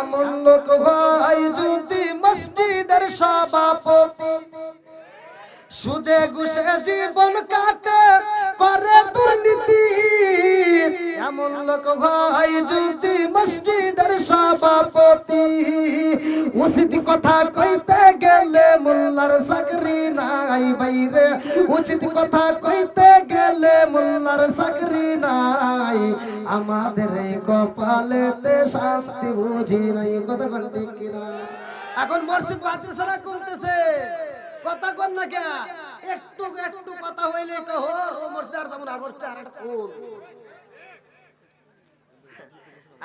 এমন লোক ভাই যদি মসজিদের সভাপতি। সুদে ঘুষে জীবন কাটে করে দুর্নীতি। এমন লোক ভাই যদি মসজিদের সভাপতি। উচিত কথা কইতে গেলে মোল্লার চাকরি নাই বাইরে। উচিত কথা কইতে গেলে মোল্লার চাকরি নাই। আমাদের এই কপালেতে শান্তি বুঝি নাই। কথা কোন ঠিক কিনা? এখন মসজিদ বাঁচতেছে না কমতেছে? কথা কোন না কে? একটু একটু কথা হইলে কহ ও মসজিদ আর যেমন আর মসজিদ আর একটা কোন।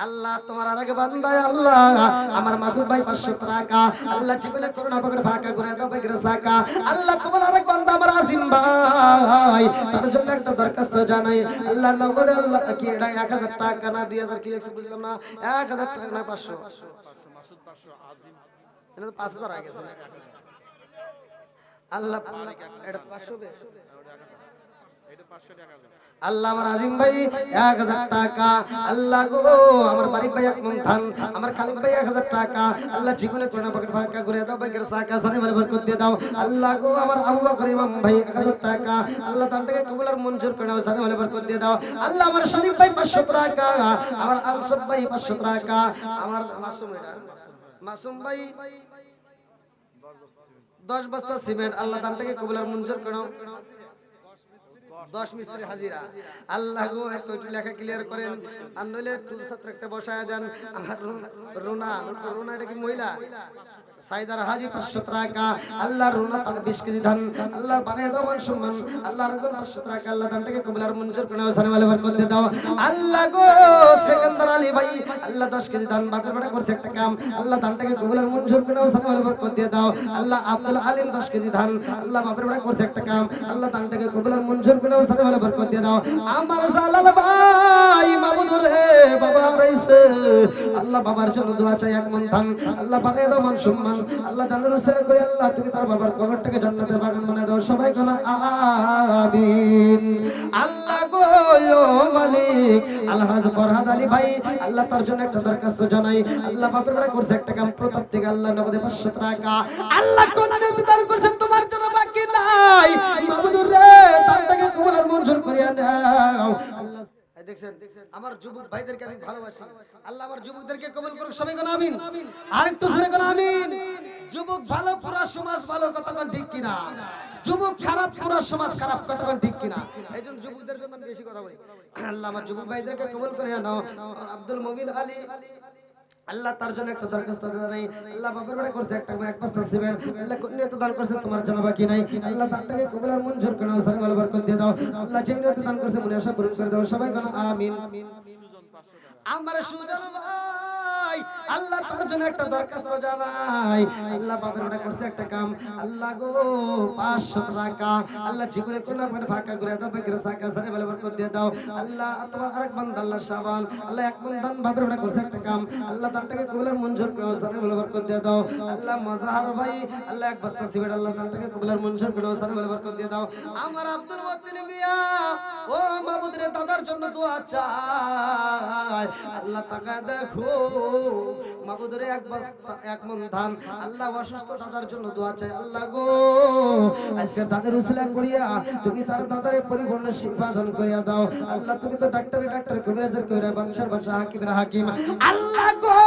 আল্লাহ তোমার আরেক বান্দা আল্লাহ আমার মাসুদ ভাই 500 টাকা। আল্লাহ জীবনে করুণা পাকের ফাঁকা করে দাও বাকির সাকা। আল্লাহ তোমার আরেক বান্দা আমার আজিম ভাই তার জন্য একটা দরখাস্ত জানাই। আল্লাহ নগদ আল্লাহ কি এটা 1000 টাকা না 2000 কি লিখছে বুঝলাম না। 1000 টাকা না 500 মাসুদ 500 আজিম এটা তো 5000 হয়ে গেছে। আল্লাহ এটা 500 বে আল্লাহ আমার আজিম ভাই 1000 টাকা, আল্লাহ গো আমার বারিক ভাই 1 মন ধান, আমার খালিক ভাই 1000 টাকা, আল্লাহ জীবনে কোনা পকেট ফাঁকা করে দাও, ভাগ্যের সাকা সানি মালে বরকত দিয়ে দাও। আল্লাহ গো আমার আবু বকর ইমাম ভাই 1000 টাকা, আল্লাহ দানটাকে কবুল আর মঞ্জুর করে নাও, সানি মালে বরকত দিয়ে দাও। আল্লাহ আমার শরীফ ভাই 500 টাকা, আমার আনসব ভাই 500 টাকা, আমার মাসুম ভাই 10 বস্তা সিমেন্ট, আল্লাহ দানটাকে কবুল আর মঞ্জুর করো। 10 মিস্ত্রি হাজিরা, আল্লাহ গো এত লেখা ক্লিয়ার করেন, আর নইলে টুল ছাত্র একটা বসায় দেন। আমার রুনা রুনা এটা কি মহিলা সাইদার হাজি 500 টাকা, আল্লাহ রুনা 20 কেজি ধান, আল্লাহ বানিয়ে দাও মান সম্মান, আল্লাহ রকম 500 টাকা, আল্লাহ দানটাকে কবুল আর মঞ্জুর করে নাও, সানি মালে বরকত দিয়ে দাও। আল্লাহ গো সেকেন্দার আলী ভাই আল্লাহ 10 কেজি ধান, বাপের বেটা করছে একটা কাম, আল্লাহ দানটাকে কবুল আর মঞ্জুর করে নাও, সানি মালে বরকত দিয়ে দাও। আল্লাহ আব্দুল আলিম 10 কেজি ধান, আল্লাহ বাপের বেটা করছে একটা কাম, আল্লাহ দানটাকে কবুল আর মঞ্জুর করে নাও, সানি মালে বরকত দিয়ে দাও। আমার জালাল ভাই মামুদ রে বাবা রইছে, আল্লাহ বাবার জন্য দোয়া চাই 1 মন ধান, আল্লাহ বানিয়ে দাও মান সম্মান, আল্লাহ দানের উসিলা করে আল্লাহ তুমি তার বাবার কবরটাকে জান্নাতের বাগান বানায় দাও, সবাই কোন আমিন। আল্লাহ গো মালিক আলহাজ ফরহাদ আলী ভাই আল্লাহ তার জন্য একটা দরখাস্ত জানাই, আল্লাহ বাপের বেটা করছে একটা কাম, প্রতাপ থেকে আল্লাহ নগদে 500 টাকা, আল্লাহ কোন নিয়তি দান করছেন তোমার জন্য বাকি নাই, মাবুদুর রে তারটাকে কবুল আর মঞ্জুর করিয়া নাও। আল্লাহ দেখছেন আমার যুবক ভাইদেরকে আমি ভালোবাসি, আল্লাহ আমার যুবকদেরকে কবুল করুক, সবাই কোন আমিন। আর একটু জোরে কোন আমিন। যুবক ভালো পুরো সমাজ ভালো, কতক্ষণ ঠিক কিনা? যুবক খারাপ পুরো সমাজ খারাপ, কতক্ষণ ঠিক কিনা? এইজন্য যুবকদের জন্য আমি বেশি কথা বলি, আল্লাহ আমার যুবক ভাইদেরকে কবুল করে নাও। আব্দুল মুমিন আলী আল্লাহ তার জন্য একটা দরখাস্ত জানাই, আল্লাহ বাপের বেটা করছে একটা এক বস্তা সিমেন্ট, আল্লাহ কোন নিয়তে দান করছে তোমার জন্য বাকি নাই, আল্লাহ তারটাকে কবুল আর মঞ্জুর করে নাও, সানি মালে বরকত দিয়ে দাও। আল্লাহ যে নিয়তে দান করছে মনে আশা পূরণ করে দাও, সবাই কোন আমিন। আমার সুজন ভাই আল্লাহ তার জন্য একটা দরখাস্ত জানাই, আল্লাহ বাপের বেটা করছে একটা কাম, আল্লাহ গো 500 টাকা, আল্লাহ জীবনে কোন পকেট ফাঁকা করে দাও, ভাগ্যের সাকা সানি মালে বরকত দিয়ে দাও। আল্লাহ তোমার আরেক বান্দা আল্লাহ শাবান, আল্লাহ 1 মন ধান, বাপের বেটা করছে একটা কাম, আল্লাহ তারটাকে কবুল আর মঞ্জুর করে সানি মালে বরকত দিয়ে দাও। আল্লাহ মাজাহার ভাই আল্লাহ 1 বস্তা সিমেন্ট, আল্লাহ তারটাকে কবুল আর মঞ্জুর করে সানি মালে বরকত দিয়ে দাও। আমার আব্দুল মতিন মিয়া ও মাবুদ রে দাদার জন্য দোয়া চাই, আল্লাহ তাকা দেখো মাবুদ রে 1 বস্তা 1 মন ধান, আল্লাহ অসুস্থ দাদার জন্য দোয়া চাই, আল্লাহ গো আজকে দাদার উসিলা করিয়া তুমি তার দাদারে পরিপূর্ণ শিফা দান করিয়া দাও। আল্লাহ তুমি তো ডাক্তার কবিরাজের কইরা বাদশার বাদশা হাকিমের হাকিম, আল্লাহ গো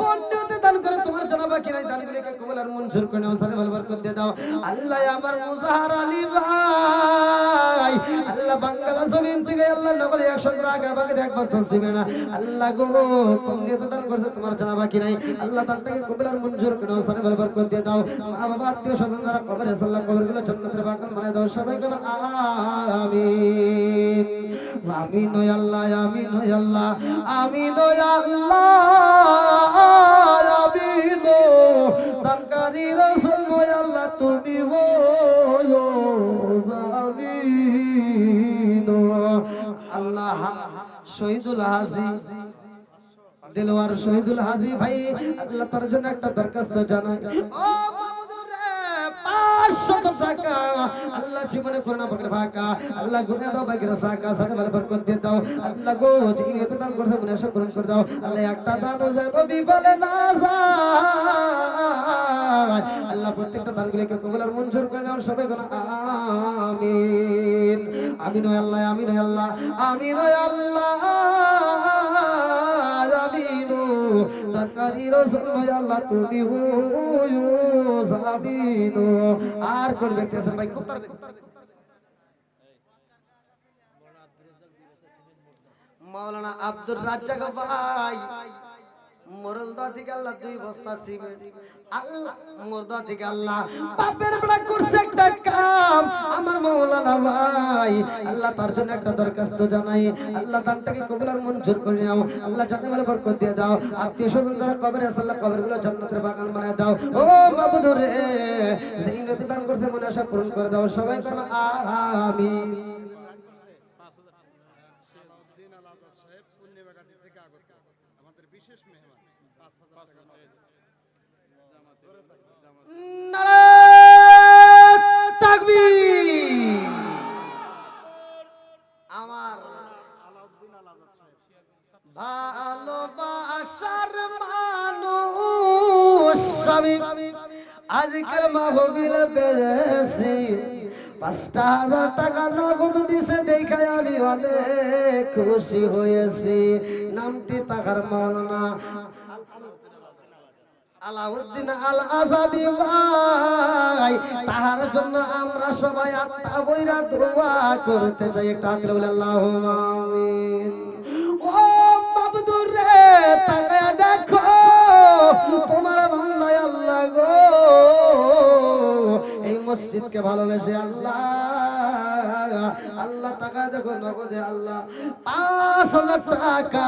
কোন নিয়তে দান করে তোমার জন্য বাকি নাই, দানগুলোকে কবুল আর মঞ্জুর করে নাও, সানি মালে বরকত দিয়ে দাও। আল্লাহ আমার মুজাহার আলী ভাই আল্লাহ বাংলা জমিন থেকে আল্লাহ নগলে 100 টাকা বাকি 1 বস্তা সিমেন্ট, আল্লাহ গো কোন নিয়তে দান করছে তোমার জন্য বাকি নাই, আল্লাহ তারটাকে কবুল আর মঞ্জুর করে নাও, সানি মালে বরকত দিয়ে দাও। মা বাবা আত্মীয় স্বজন যারা কবরে সাল্লাহ কবরগুলো জান্নাতের বাগান বানায় দাও, সবাই কোন আমিন। আমিন ও আল্লাহ, আমিন ও আল্লাহ, আমিন ও আল্লাহ, আমিন ও দানকারী রাসূল ও আল্লাহ তুমি ও আমিন ও আল্লাহ। শহীদুল হাজি দিলওয়ার শহীদুল হাজি ভাই আল্লাহ তার জন্য একটা দরখাস্ত জানাই, ও মাবুদুর রে 500 টাকা, আল্লাহ জীবনে করোনা পকেট ফাঁকা, আল্লাহ গুনাহ দাও ভাগ্যের সাকা সানি মালে বরকত দিয়ে দাও। আল্লাহ গো যিনি এত দান করছে মনে আশা পূরণ করে দাও। আল্লাহ একটা দানও যেন বিফলে না যায়, আল্লাহ প্রত্যেকটা দানগুলোকে কবুল আর মঞ্জুর করে দাও, সবাই বলো আমিন। আমিন ও আল্লাহ, আমিন ও আল্লাহ, আমিন ও আল্লাহ, আমিন ও দানকারী রাসূল ও আল্লাহ তুমি ও আমিন ও। আর কোন ব্যক্তি আছেন ভাই? খুব তাড়াতাড়ি মাওলানা আব্দুর রাজ্জাক ভাই মরলদা থেকে আল্লাহ 2 বস্তা সিমেন্ট, আল্লাহ মরদা থেকে আল্লাহ বাপের বেড়া করছে একটা কাম, আমার মাওলানা ভাই আল্লাহ তার জন্য একটা দরখাস্ত জানাই, আল্লাহ দানটাকে কবুল আর মঞ্জুর করে নাও, আল্লাহ জানে বলে বরকত দিয়ে দাও। আত্মীয় স্বজন যারা কবরে আছে আল্লাহ কবরগুলো জান্নাতের বাগান বানায় দাও। ও মাবুদ রে যেই নিয়তে দান করছে মনে আশা পূরণ করে দাও, সবাই বলো আমিন। নারে তাকবীর। ভালোবাসার মানুষ আমি আজকের মাহফিল পেয়েছি ৫,০০০ টাকা নগদ দিছে দেখে আমি অনেক খুশি হয়েছি। নামটি তাহার মাওলানা আলাউদ্দিন আল আজাদি ভাই, তাহার জন্য আমরা সবাই আত্মা বইরা দোয়া করতে চাই। একটা হাত বলে আল্লাহুম্মা আমিন। ও মাবুদুর রে, তাকায়া দেখো তোমার বান্দা আল্লাহ গো, এই মসজিদকে ভালোবেসে আল্লাহ আল্লাহ তাকায়া দেখো নগদে আল্লাহ ৫,০০০ টাকা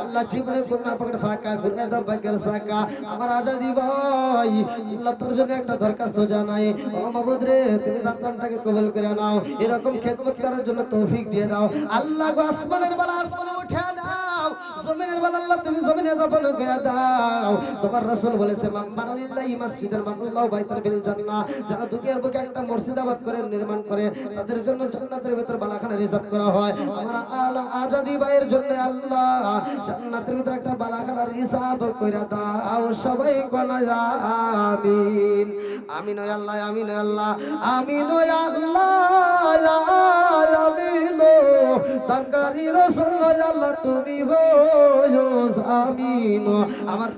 আল্লাহ জীবনে গুনাহ পকেট ফাঁকা ঘুরে দাও ভাগ্যের সাকা। আমার আজাদি ভাই আল্লাহ তোর জন্য একটা দরখাস্ত জানাই, ও মাবুদ রে তুমি দানটাকে কবুল করে নাও, এরকম খেদমত করার জন্য তৌফিক দিয়ে দাও আল্লাহ গো। আসমানের বেলা আসমানে উঠে দাও, জমিনের বেলা আল্লাহ তুমি জমিনে দফন করে দাও। তোমার রাসূল বলেছে মান বানালিল্লাহি মাসজিদান বানাল্লাহু বাইতান ফিল জান্নাহ, যারা দুনিয়ার বুকে একটা মসজিদ আবাদ করে নির্মাণ করে তাদের জন্য জান্নাতের ভিতর বালাখানা রিজার্ভ করা হয়। আমরা আলা আজাদি ভাইয়ের জন্য আল্লাহ জান্নাতের ভিতর একটা বালাখানা রিজার্ভ কইরা দাও। সবাই কোনা আমিন আমিন ও আল্লাহ আমিন ও আল্লাহ আমিন ও আল্লাহ আমিন ও তাকারি রাসূল আল্লাহ তুমি হো আমিন। আমার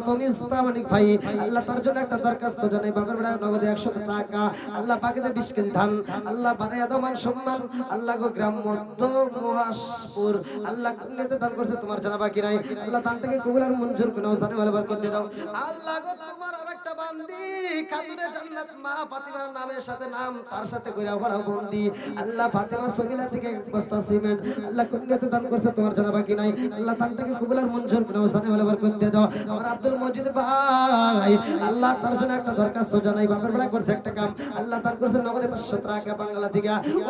তুমি প্রামাণিক ভাই আল্লাহ তার জন্য একটা দরখাস্ত জানাই, বাবার বেড়া নগদে ১০০ টাকা আল্লাহ পাকেতে ২০ কেজি ধান আল্লাহ বানাইয়া দাও মান সম্মান আল্লাহ গো। গ্রাম মধ্য মহাসপুর আল্লাহ কুল্লেতে দান করছে তোমার জানা বাকি নাই আল্লাহ দানটাকে কবুল আর মঞ্জুর করে নাও, জানে ভালো বরকত দিয়ে দাও আল্লাহ গো। তোমার আরেকটা বান্দি খাতুনে জান্নাত মা ফাতিমার নামের সাথে নাম তার সাথে কইরা ফলাও বন্দি আল্লাহ ফাতিমা সগিলা থেকে এক বস্তা সিমেন্ট আল্লাহ কুল্লেতে দান করছে তোমার জানা বাকি নাই আল্লাহ দানটাকে কবুল আর মঞ্জুর করে নাও, জানে ভালো বরকত দিয়ে দাও। আমার আব্দুল মজিদ ভাই আল্লাহ তার জন্য একটা দরখাস্ত জানাই, বাবার বেড়া করছে একটা কাম আল্লাহ দান করছে নগদে ৫০০ টাকা বাংলা থেকে।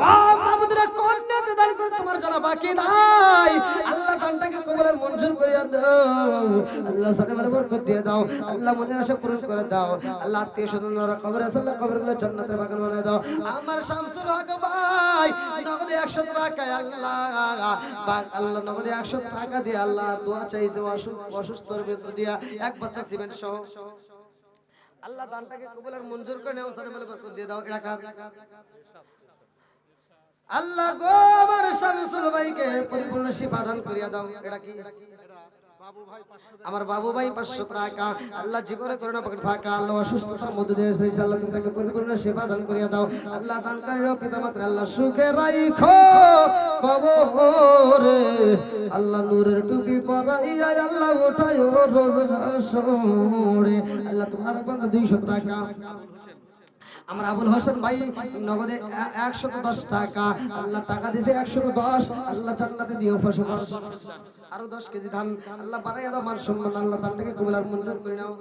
ও মাবুদরা কন্যাতে দান করে তোমার জানা বাকি নাই আল্লাহ দানটাকে কবুল আর মঞ্জুর করে দাও আল্লাহ, জানে ভালো বরকত দিয়ে দাও আল্লাহ, মনের আশা পূরণ করে দাও আল্লাহ। আত্মীয় স্বজনরা কবরে আছে আল্লাহ কবরগুলো জান্নাতের বাগান বানিয়ে দাও। আমার শামসুল হক ভাই নগদে ১০০ টাকা আল্লাহ আল্লাহ নগদে ১০০ টাকা দিয়ে আল্লাহ দোয়া চাইছে অসুস্থর ভেতর দিয়া এক বস্তা সিমেন্ট সহ আল্লাহ দানটাকে কবুল আর মঞ্জুর করে নাও, জানে ভালো বরকত দিয়ে দাও। এলাকার আল্লাহ গো আমার শামসুল ভাইকে পরিপূর্ণ শিফা দান করিয়া দাও। এটা কি আমার বাবু ভাই ৫০০ টাকা আল্লাহ জীবনে করোনা পকেট ফাঁকা আল্লাহ অসুস্থতার মধ্যে দিয়ে এসেছে আল্লাহ তুমি তাকে পরিপূর্ণ সেবা দান করিয়া দাও আল্লাহ। দানকারীর পিতা মাতা আল্লাহ সুখে রাখো কবরে আল্লাহ, নূরের টুপি পরাইয়া আল্লাহ ওঠায়ো রোজ হাসরে আল্লাহ। তোমার বান্দা ২০০ টাকা আমার আবুল হোসেন ভাই নগদে ১১০ টাকা আল্লাহ টাকা দিয়েছে ১১০ আল্লাহ জান্নাতে দিও ফসল আরো ১০ কেজি ধান আল্লাহ বাড়াইয়া দাও মান সম্মান আল্লাহ তারটাকে কবুল আর মঞ্জুর করে নাও।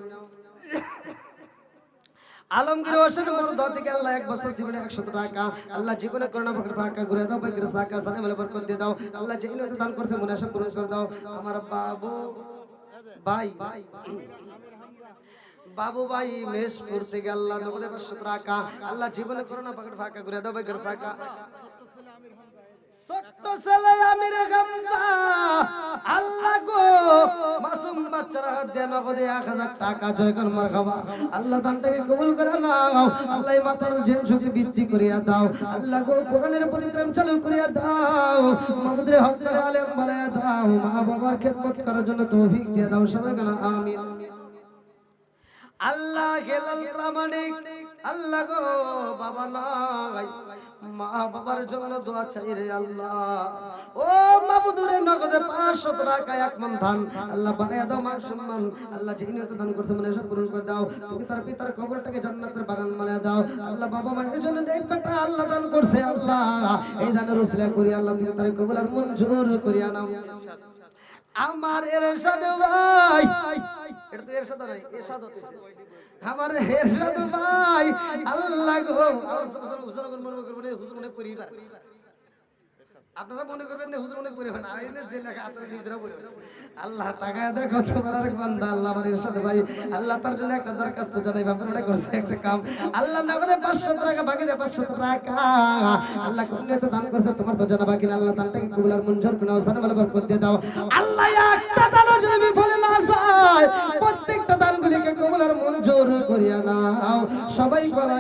আলমগীর হোসেন মরদ থেকে আল্লাহ এক বছর জীবনে ১০০ টাকা আল্লাহ জীবনে করোনা পকেট ফাঁকা ঘুরে দাও ভাগ্যের সাকা সানে মেলে বরকত দিয়ে দাও আল্লাহ যে ইনতে দান করছে মনে আশা পূরণ করে দাও। আমার বাবু ভাই বাবু ভাই মেশপুর থেকে আল্লাহ নগদে ৫০০ টাকা আল্লাহ জীবনে করোনা পকেট ফাঁকা ঘুরে দাও ভাগ্যের সাকা। ছোট্ট ছেলে আমির হামজা আল্লাহ গো মাসুম বাচ্চারা হাত দিয়ে নগদে ১০০০ টাকা জয়গান মারহাবা আল্লাহ দানটাকে কবুল করে নাও আল্লাহ। মাতার জেন সুখে বৃদ্ধি করিয়া দাও আল্লাহ গো, কোরআনের প্রতি প্রেম চালু করিয়া দাও মাবুদের হক করে আলেম বানায়া দাও, মা বাবার খেদমত করার জন্য তৌফিক দিয়ে দাও সবাই গানা আমিন। আল্লাহ হেলাল প্রামাণিক আল্লাহ গো বাবা নাই মা বাবার জন্য দোয়া চাই রে আল্লাহ। ও মাবুদুরে নগদে ৫০০ টাকা এক মন ধান আল্লাহ বানায়া দাও মান সম্মান আল্লাহ, যে নিয়ত দান করছে মনে সব পূরণ করে দাও। তুমি তার পিতার কবরটাকে জান্নাতের বাগান বানায়া দাও আল্লাহ। বাবা মায়ের জন্য যে একটা আল্লাহ দান করছে আল্লাহ, এই দানের উসিলা করি আল্লাহ তুমি তার কবুল আর মঞ্জুর করিয়া নাও। আমার এরশাদ ভাই এটা তো এরশাদ নাই এরশাদ হতেছে আমার এরশাদ ভাই আল্লাহ গো হুজুর মনে পরিবার আপনারা মনে করবেন না হুজুর মনে করে না আইনে যে লেখা আপনারা নিজেরা বলে আল্লাহ তাকায় দেখো তোমার এক বান্দা আল্লাহ আমার সাথে ভাই আল্লাহ তার জন্য একটা দরখাস্ত জানাই আপনারা করছে একটা কাম আল্লাহ না করে 500 টাকা বাকি দেয় 500 টাকা আল্লাহ কোন নিয়তে দান করছে তোমার তো জানা বাকি না আল্লাহ দানটাকে কবুল আর মঞ্জুর করে নাও সানা বলে বরকত দিয়ে দাও আল্লাহ একটা দানও যদি বিফলে না যায় প্রত্যেকটা দানগুলিকে কবুল আর মঞ্জুর করিয়া নাও সবাই বলে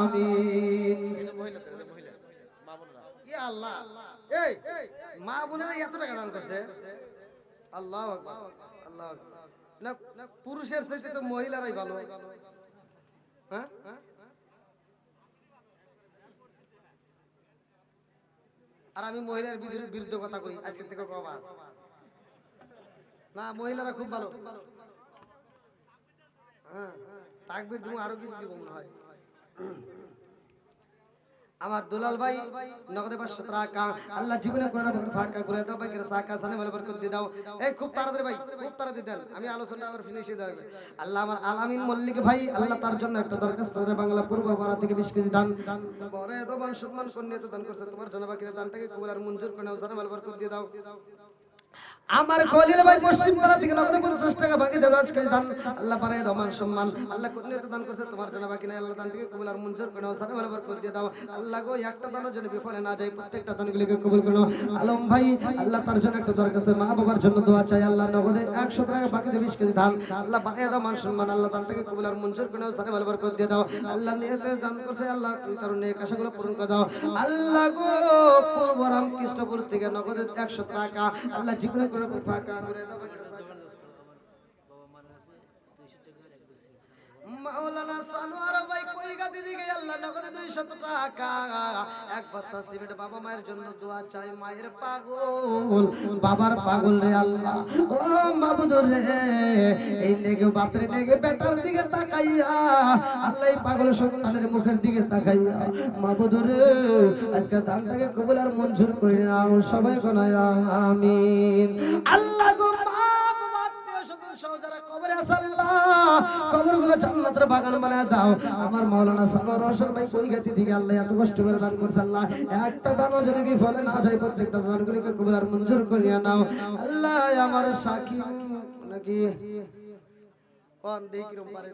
আমিন আল্লাহ এই মা বোনেরা এত টাকা দান করছে আল্লাহু আকবার আল্লাহু আকবার না পুরুষের চাইতে তো মহিলারাই ভালো হ্যাঁ আর আমি মহিলার বিরুদ্ধে কথা কই আজকে থেকে কবা না মহিলারা খুব ভালো হ্যাঁ তাকবীর তুমি আরো কিছু দিব মনে হয় আমার দুলাল ভাই নগদে 500 টাকা আল্লাহ জীবনে কোরআন ফাঁকা করে দাও ভাই সাকা সানে বলে বরকত দিয়ে দাও এই খুব তাড়াতাড়ি ভাই খুব তাড়াতাড়ি দেন আমি আলোচনা আবার ফিনিশ দিয়ে দেব আল্লাহ আমার আলামিন মল্লিক ভাই আল্লাহ তার জন্য একটা দরখাস্ত করে বাংলা পূর্ব পাড়া থেকে 20 কেজি দান বরে দবান সম্মান কন্যা তো দান করছে তোমার জন্য বাকি দানটাকে কবুল আর মঞ্জুর করে নাও সানে বলে বরকত দিয়ে দাও আমার খলিল ভাই পশ্চিম পাড়া থেকে 50 টাকা বাকি দেন আজকে দান আল্লাহ পারে দমান সম্মান আল্লাহ কন্যা তো দান করছে তোমার জন্য বাকি নাই আল্লাহ দানটাকে কবুল আর মঞ্জুর করে নাও সানে বলে বরকত দিয়ে দাও আল্লাহ গো একটা দানও যেন বিফলে না যায় প্রত্যেকটা দানগুলিকে কবুল করে নাও আলম ভাই আল্লাহ তার জন্য একটা দরখাস্ত মা বাবার জন্য দোয়া চাই আল্লাহ নগদে 100 টাকা বাকি দিয়ে 20 কেজি দান আল্লাহ পারে দমান সম্মান আল্লাহ দানটাকে কবুল আর মঞ্জুর করে নাও সানে বলে বরকত দিয়ে দাও আল্লাহ নিয়তে দান করছে আল্লাহ তুই তার নেক আশাগুলো পূরণ করে দাও আল্লাহ গো পূর্বরাম কৃষ্ণপুর থেকে নগদে 100 টাকা আল্লাহ জীবনে করে ফাঁকা মাওলানা সানোয়ার ভাই কইগা দিদিকে আল্লাহ নগদে 200 টাকা এক বস্তা সিমেন্ট বাবা মায়ের জন্য দোয়া চাই মায়ের পাগল বাবার পাগল রে আল্লাহ ও মাবুদ রে এই নেগে বাপরে নেগে বেটার দিকে তাকাইয়া আল্লাহ এই পাগল সন্তানের মুখের দিকে তাকাইয়া মাবুদ রে আজকে দানটাকে কবুল আর মঞ্জুর করে নাও সবাই কোনায় আমিন আল্লাহ গো যারা কবরে আছে আল্লাহ কবরগুলো জান্নাতের বাগান বানায় দাও আমার মাওলানা সানোয়ার হোসেন ভাই কইগাতি দিকে আল্লাহ এত কষ্ট করে দান করছে আল্লাহ একটা দানও যদি বিফলে না যায় প্রত্যেকটা দানগুলিকে কবুল আর মঞ্জুর করিয়া নাও আল্লাহ আমার সাক্ষী নাকি কোন দিক রূপ পারে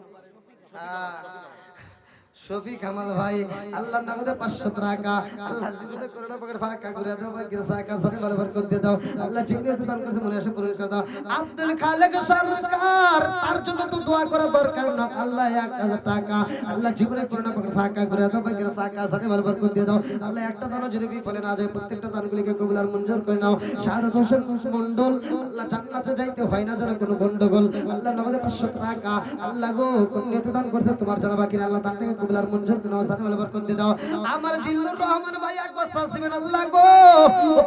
শফি কামাল ভাই আল্লাহ নগদে 500 টাকা আল্লাহ জীবনে করোনা পকেট ফাঁকা করে দাও ভাই সাকা সারে ভালো বরকত দিয়ে দাও আল্লাহ জীবনে দান করেছে মনে আসে পূরণ করে দাও আব্দুল খালেক সরকার তার জন্য তো দোয়া করা দরকার না আল্লাহ 1000 টাকা আল্লাহ জীবনে করোনা পকেট ফাঁকা করে দাও ভাই সাকা সারে ভালো বরকত দিয়ে দাও আল্লাহ একটা দানও যদি বিফলে না যায় প্রত্যেকটা দানগুলিকে কবুল আর মঞ্জুর করে নাও শাহাদাত হোসেন মণ্ডল আল্লাহ জান্নাতে যাইতে হয় না যারা কোনো গন্ডগোল আল্লাহ নগদে 500 টাকা আল্লাহ গো কোন নিয়তে দান করছে তোমার জানা বাকি আল্লাহ দানটাকে কবুল আর মঞ্জুর করে নাও সানে বরকত দিয়ে দাও আমার জিল্লুর রহমান ভাই এক বস্তা সিমেন্ট আল্লাহ গো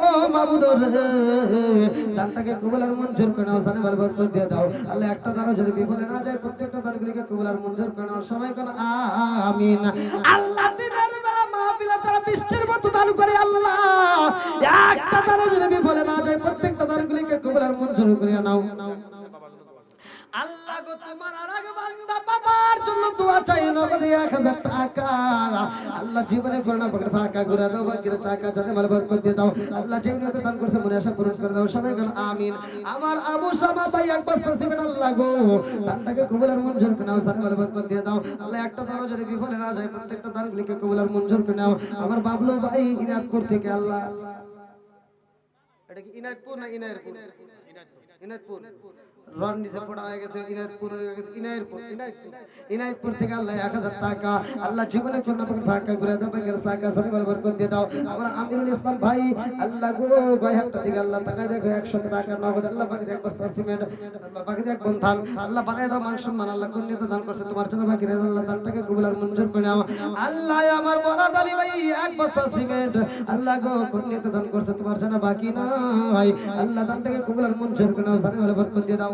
ও মাবুদ রে দানটাকে কবুল আর মঞ্জুর করে নাও সানে বরকত দিয়ে দাও আল্লাহ একটা দানও যদি বিফলে না যায় প্রত্যেকটা দানগুলিকে কবুল আর মঞ্জুর করে নাও সবাই কোন আমিন আল্লাহ দিনের বেলা মাহফিলে তারা বৃষ্টির মতো দান করে আল্লাহ একটা দানও যদি বিফলে না যায় প্রত্যেকটা দানগুলিকে কবুল আর মঞ্জুর করে নাও আল্লাহ গো তোমার আরেক বান্দা বাবার জন্য দোয়া চাই নগদে 1000 টাকা আল্লাহ জীবনে করোনা পকেট ফাঁকা করে দাও বাকির টাকা জানে ভালো বরকত দিয়ে দাও আল্লাহ যে নিয়তে দান করছে মনে আশা পূরণ করে দাও সবাই বলেন আমিন আমার আবু শামা ভাই এক বস্তা সিমেন্ট আল্লাহ গো দানটাকে কবুল আর মঞ্জুর করে নাও জানে ভালো বরকত দিয়ে দাও আল্লাহ একটা দানও যদি বিফলে না যায় প্রত্যেকটা দানগুলিকে কবুল আর মঞ্জুর করে নাও আমার বাবলু ভাই ইনায়তপুর থেকে আল্লাহ এটা কি ইনায়তপুর না ইনায়তপুর ইনায়তপুর রন নিচে ফোড়া হয়ে গেছে ইনায়তপুর হয়ে গেছে ইনায়তপুর থেকে আল্লাহ 1000 টাকা আল্লাহ জীবনের জন্য ফাঁকা করে দাও বাকির সাকা সারে বরকত দিয়ে দাও আমরা আমিরুল ইসলাম ভাই আল্লাহ গো গয়হাটটা থেকে আল্লাহ টাকা দেখো 100 টাকা নগদ আল্লাহ বাকি এক বস্তা সিমেন্ট আল্লাহ বাকি এক বন্ধান আল্লাহ বানায় দাও মান সম্মান আল্লাহ কন্যা দান করছে তোমার জন্য বাকি আল্লাহ দানটাকে কবুল আর মঞ্জুর করে নাও আল্লাহ আমার বরাদ আলী ভাই এক বস্তা সিমেন্ট আল্লাহ গো কন্যা দান করছে তোমার জন্য বাকি নাই আল্লাহ দানটাকে কবুল আর মঞ্জুর করে নাও জানে ভালো বরকত দিয়ে দাও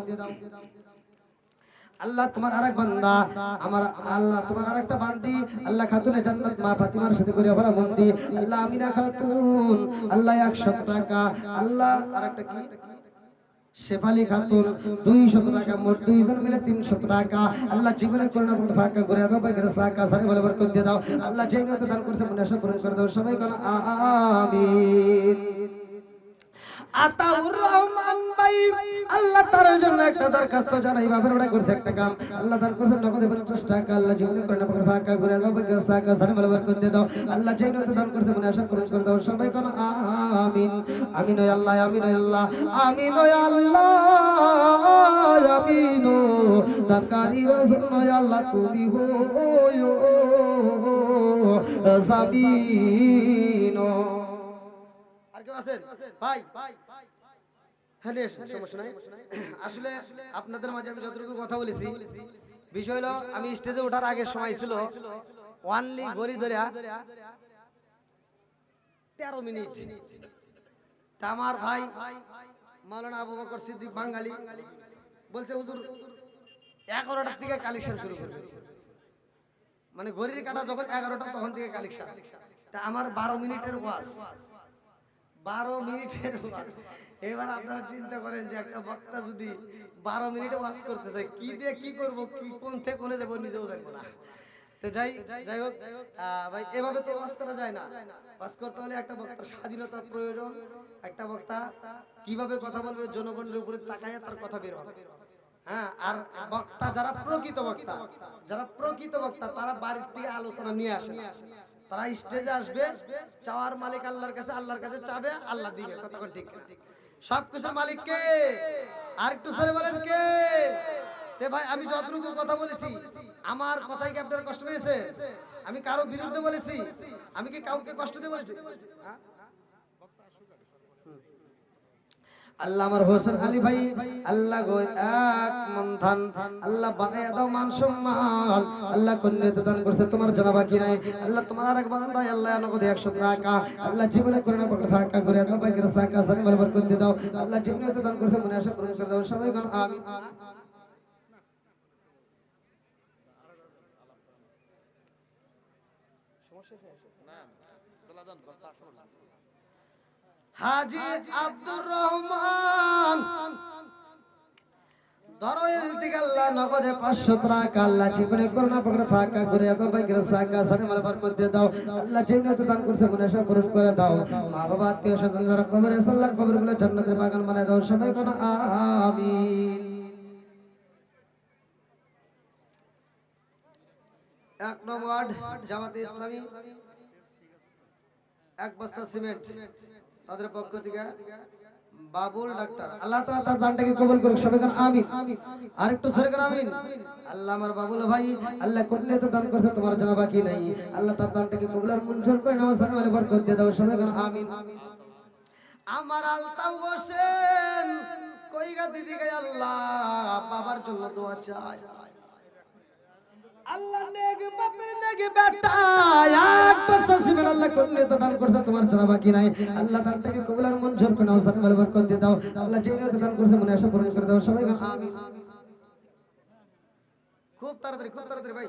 আল্লাহ তোমার আরেক বান্দা আমার আল্লাহ তোমার আরেকটা বান্দি আল্লাহ খাতুনে জান্নাত মা ফাতিমার সাথে করে বলা বন্দি আল্লাহ আমিনা খাতুন আল্লাহ 100 টাকা আল্লাহ আরেকটা কি শেফালি খাতুন 200 টাকা, মোট 2 জন মিলে 300 টাকা। আল্লাহ জীবনে করুণা করে ফাঁকা করে দাও, বাইরে সাকা সারে বলে বরকত দিয়ে দাও। আল্লাহ যেই নিয়ত দান করছে মনে আশা পূরণ করে দাও, সবাই কোন আমিন। আতাউর রহমান ভাই আল্লাহ তার জন্য একটা দরখাস্ত জানাই, বাবার ওটা করছে একটা কাম, আল্লাহ দান করছে নগদে 50 টাকা। আল্লাহ জীবনে করুণা করে ফাঁকা করে দাও, বাইরে সাকা সারে বলে বরকত দিয়ে দাও। আল্লাহ যেই নিয়ত দান করছে মনে আশা পূরণ করে দাও, সবাই কোন আমিন। আমিন ও আল্লাহ, আমিন ও আল্লাহ, আমিন ও আল্লাহ, আমিন ও দানকারী রাসূল আল্লাহ তুমি হইও জামিন। আর কেউ আছেন ভাই? হ্যাঁ সমস্যা নাই। আসলে আপনাদের মাঝে আমি যতটুকু কথা বলেছি, বিষয় হলো আমি স্টেজে ওঠার আগের সময় ছিল ওয়ানলি গড়ি ধরে 13 মিনিট। তা আমার ভাই মাওলানা আবু বকর সিদ্দিক বাঙালি বলছে হুজুর 11টার থেকে কালেকশন শুরু করবে, মানে ঘড়ির কাটা যখন 11টা তখন থেকে কালেকশন। তা আমার 12 মিনিটের ওয়াজ, 12 মিনিটের ওয়াজ। এবার আপনারা চিন্তা করেন যে একটা বক্তা যদি 12 মিনিটে ওয়াজ করতে চায়, কি দিয়ে কি করব, কি কোন থেকে কোনে দেব নিজেও জানি না। তো যাই হোক ভাই, এভাবে তো ওয়াজ করা যায় না। ওয়াজ করতে হলে একটা বক্তার স্বাধীনতার প্রয়োজন। একটা বক্তা কিভাবে কথা বলবে, জনগণের উপরে তাকায় তার কথা বের হবে। হ্যাঁ, আর বক্তা যারা প্রকৃত বক্তা তারা বাড়ির থেকে আলোচনা নিয়ে আসে না, তারা স্টেজে আসবে, চাওয়ার মালিক আল্লাহর কাছে, আল্লাহর কাছে চাবে, আল্লাহ দিবে। কথা কোন ঠিক না? সবকিছুর মালিক কে? আর একটু সরে বলেন কে? তে ভাই আমি যতটুকু কথা বলেছি, আমার কথাই কি আপনার কষ্ট পেয়েছে? আমি কারো বিরুদ্ধে বলেছি? আমি কি কাউকে কষ্ট দিয়ে বলেছি? আল্লাহ আমার হোসেন আলী ভাই আল্লাহ গো এক মন ধান আল্লাহ বানায় দাও মান সম্মান। আল্লাহ কন্যা দান করছে তোমার জানা বাকি নাই। আল্লাহ তোমার আরেক বান্দা আল্লাহ নগদে 100 টাকা আল্লাহ জীবনে করুণা করে ফাঁকা করে দাও, বাকির সাকা সারে বরকত দিয়ে দাও। আল্লাহ জীবনে দান করছে মনে আশা পূরণ করে দাও, সবাই কোন আমিন। হাজী আব্দুর রহমান দরওয়েল থেকে আল্লাহ নগদে 500 টাকা আল্লাহ জীবনে করুণা করে ফাঁকা করে দাও, বাকির সাকা সারে বরকত দিয়ে দাও। আল্লাহ যে নিয়ত দান করছে মনে আশা পূরণ করে দাও। মা বাবা আত্মীয় স্বজন যারা কবরে আছে আল্লাহ কবরগুলো জান্নাতের বাগান বানায় দাও, সবাই কোন আমিন। 1 নম্বর ওয়ার্ড জামাতে ইসলামী 1 বস্তা সিমেন্ট তাদের পক্ষ থেকে বাবুল ডাক্তার, আল্লাহ তাআলা তার দানটাকে কবুল করুক, সবাই কোন আমিন। আরেকটু সরে কোন আমিন। আল্লাহ আমার বাবুল ভাই আল্লাহ করলে তো দান করছে তোমার জানা বাকি নাই, আল্লাহ তার দানটাকে কবুল আর মঞ্জুর করে নাও, সালাম আলাইহি বরকত দিয়ে দাও, সবাই কোন আমিন। আমার আলতাফ হোসেন কইগা দিদি গায় আল্লাহ বাবার জন্য দোয়া চাই। আল্লাহ নেক বাপের নেক বেটা 1 বস্তা সিমেন্ট আল্লাহ করলে তো দান করছে তোমার জানা বাকি নাই, আল্লাহ দানটাকে কবুল আর মঞ্জুর করে নাও, সালাম আলাইহি বরকত দিয়ে দাও। আল্লাহ যে নিয়ত দান করছে মনে আশা পূরণ করে দাও, সবাই আমিন। খুব তাড়াতাড়ি ভাই।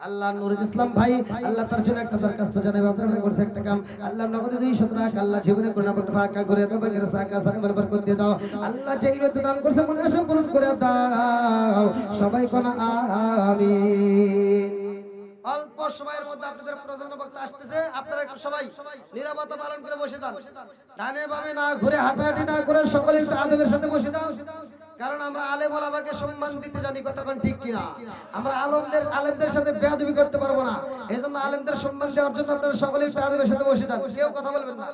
আল্লাহ নুরুল ইসলাম ভাই আল্লাহ তার জন্য একটা দরখাস্ত জানাই, আপনারা করছে একটা কাম, আল্লাহ নগদে 200 টাকা আল্লাহ জীবনে করুণা করে ফাঁকা করে দাও, বাকির সাকা সারে বরকত দিয়ে দাও। আল্লাহ যে নিয়ত দান করছে মনে আশা পূরণ করে দাও, সবাই কোন আমিন। অল্প সময়ের মধ্যে আপনাদের প্রধান বক্তা আসতেছে, আপনারা একটু সবাই নীরবতা পালন করে বসে যান, ডানে বামে না ঘুরে হাঁটাহাঁটি না করে সকলে একটু আদবের সাথে বসে যাও, কারণ আমরা আলেম ওলামাকে সম্মান দিতে জানি, কথা কোন ঠিক কিনা? আমরা আলেমদের সাথে বেয়াদবি করতে পারবো না, এজন্য আলেমদের সম্মান দেওয়ার জন্য আপনারা সকলে একটু আদবের সাথে বসে যান, কেউ কথা বলবেন না।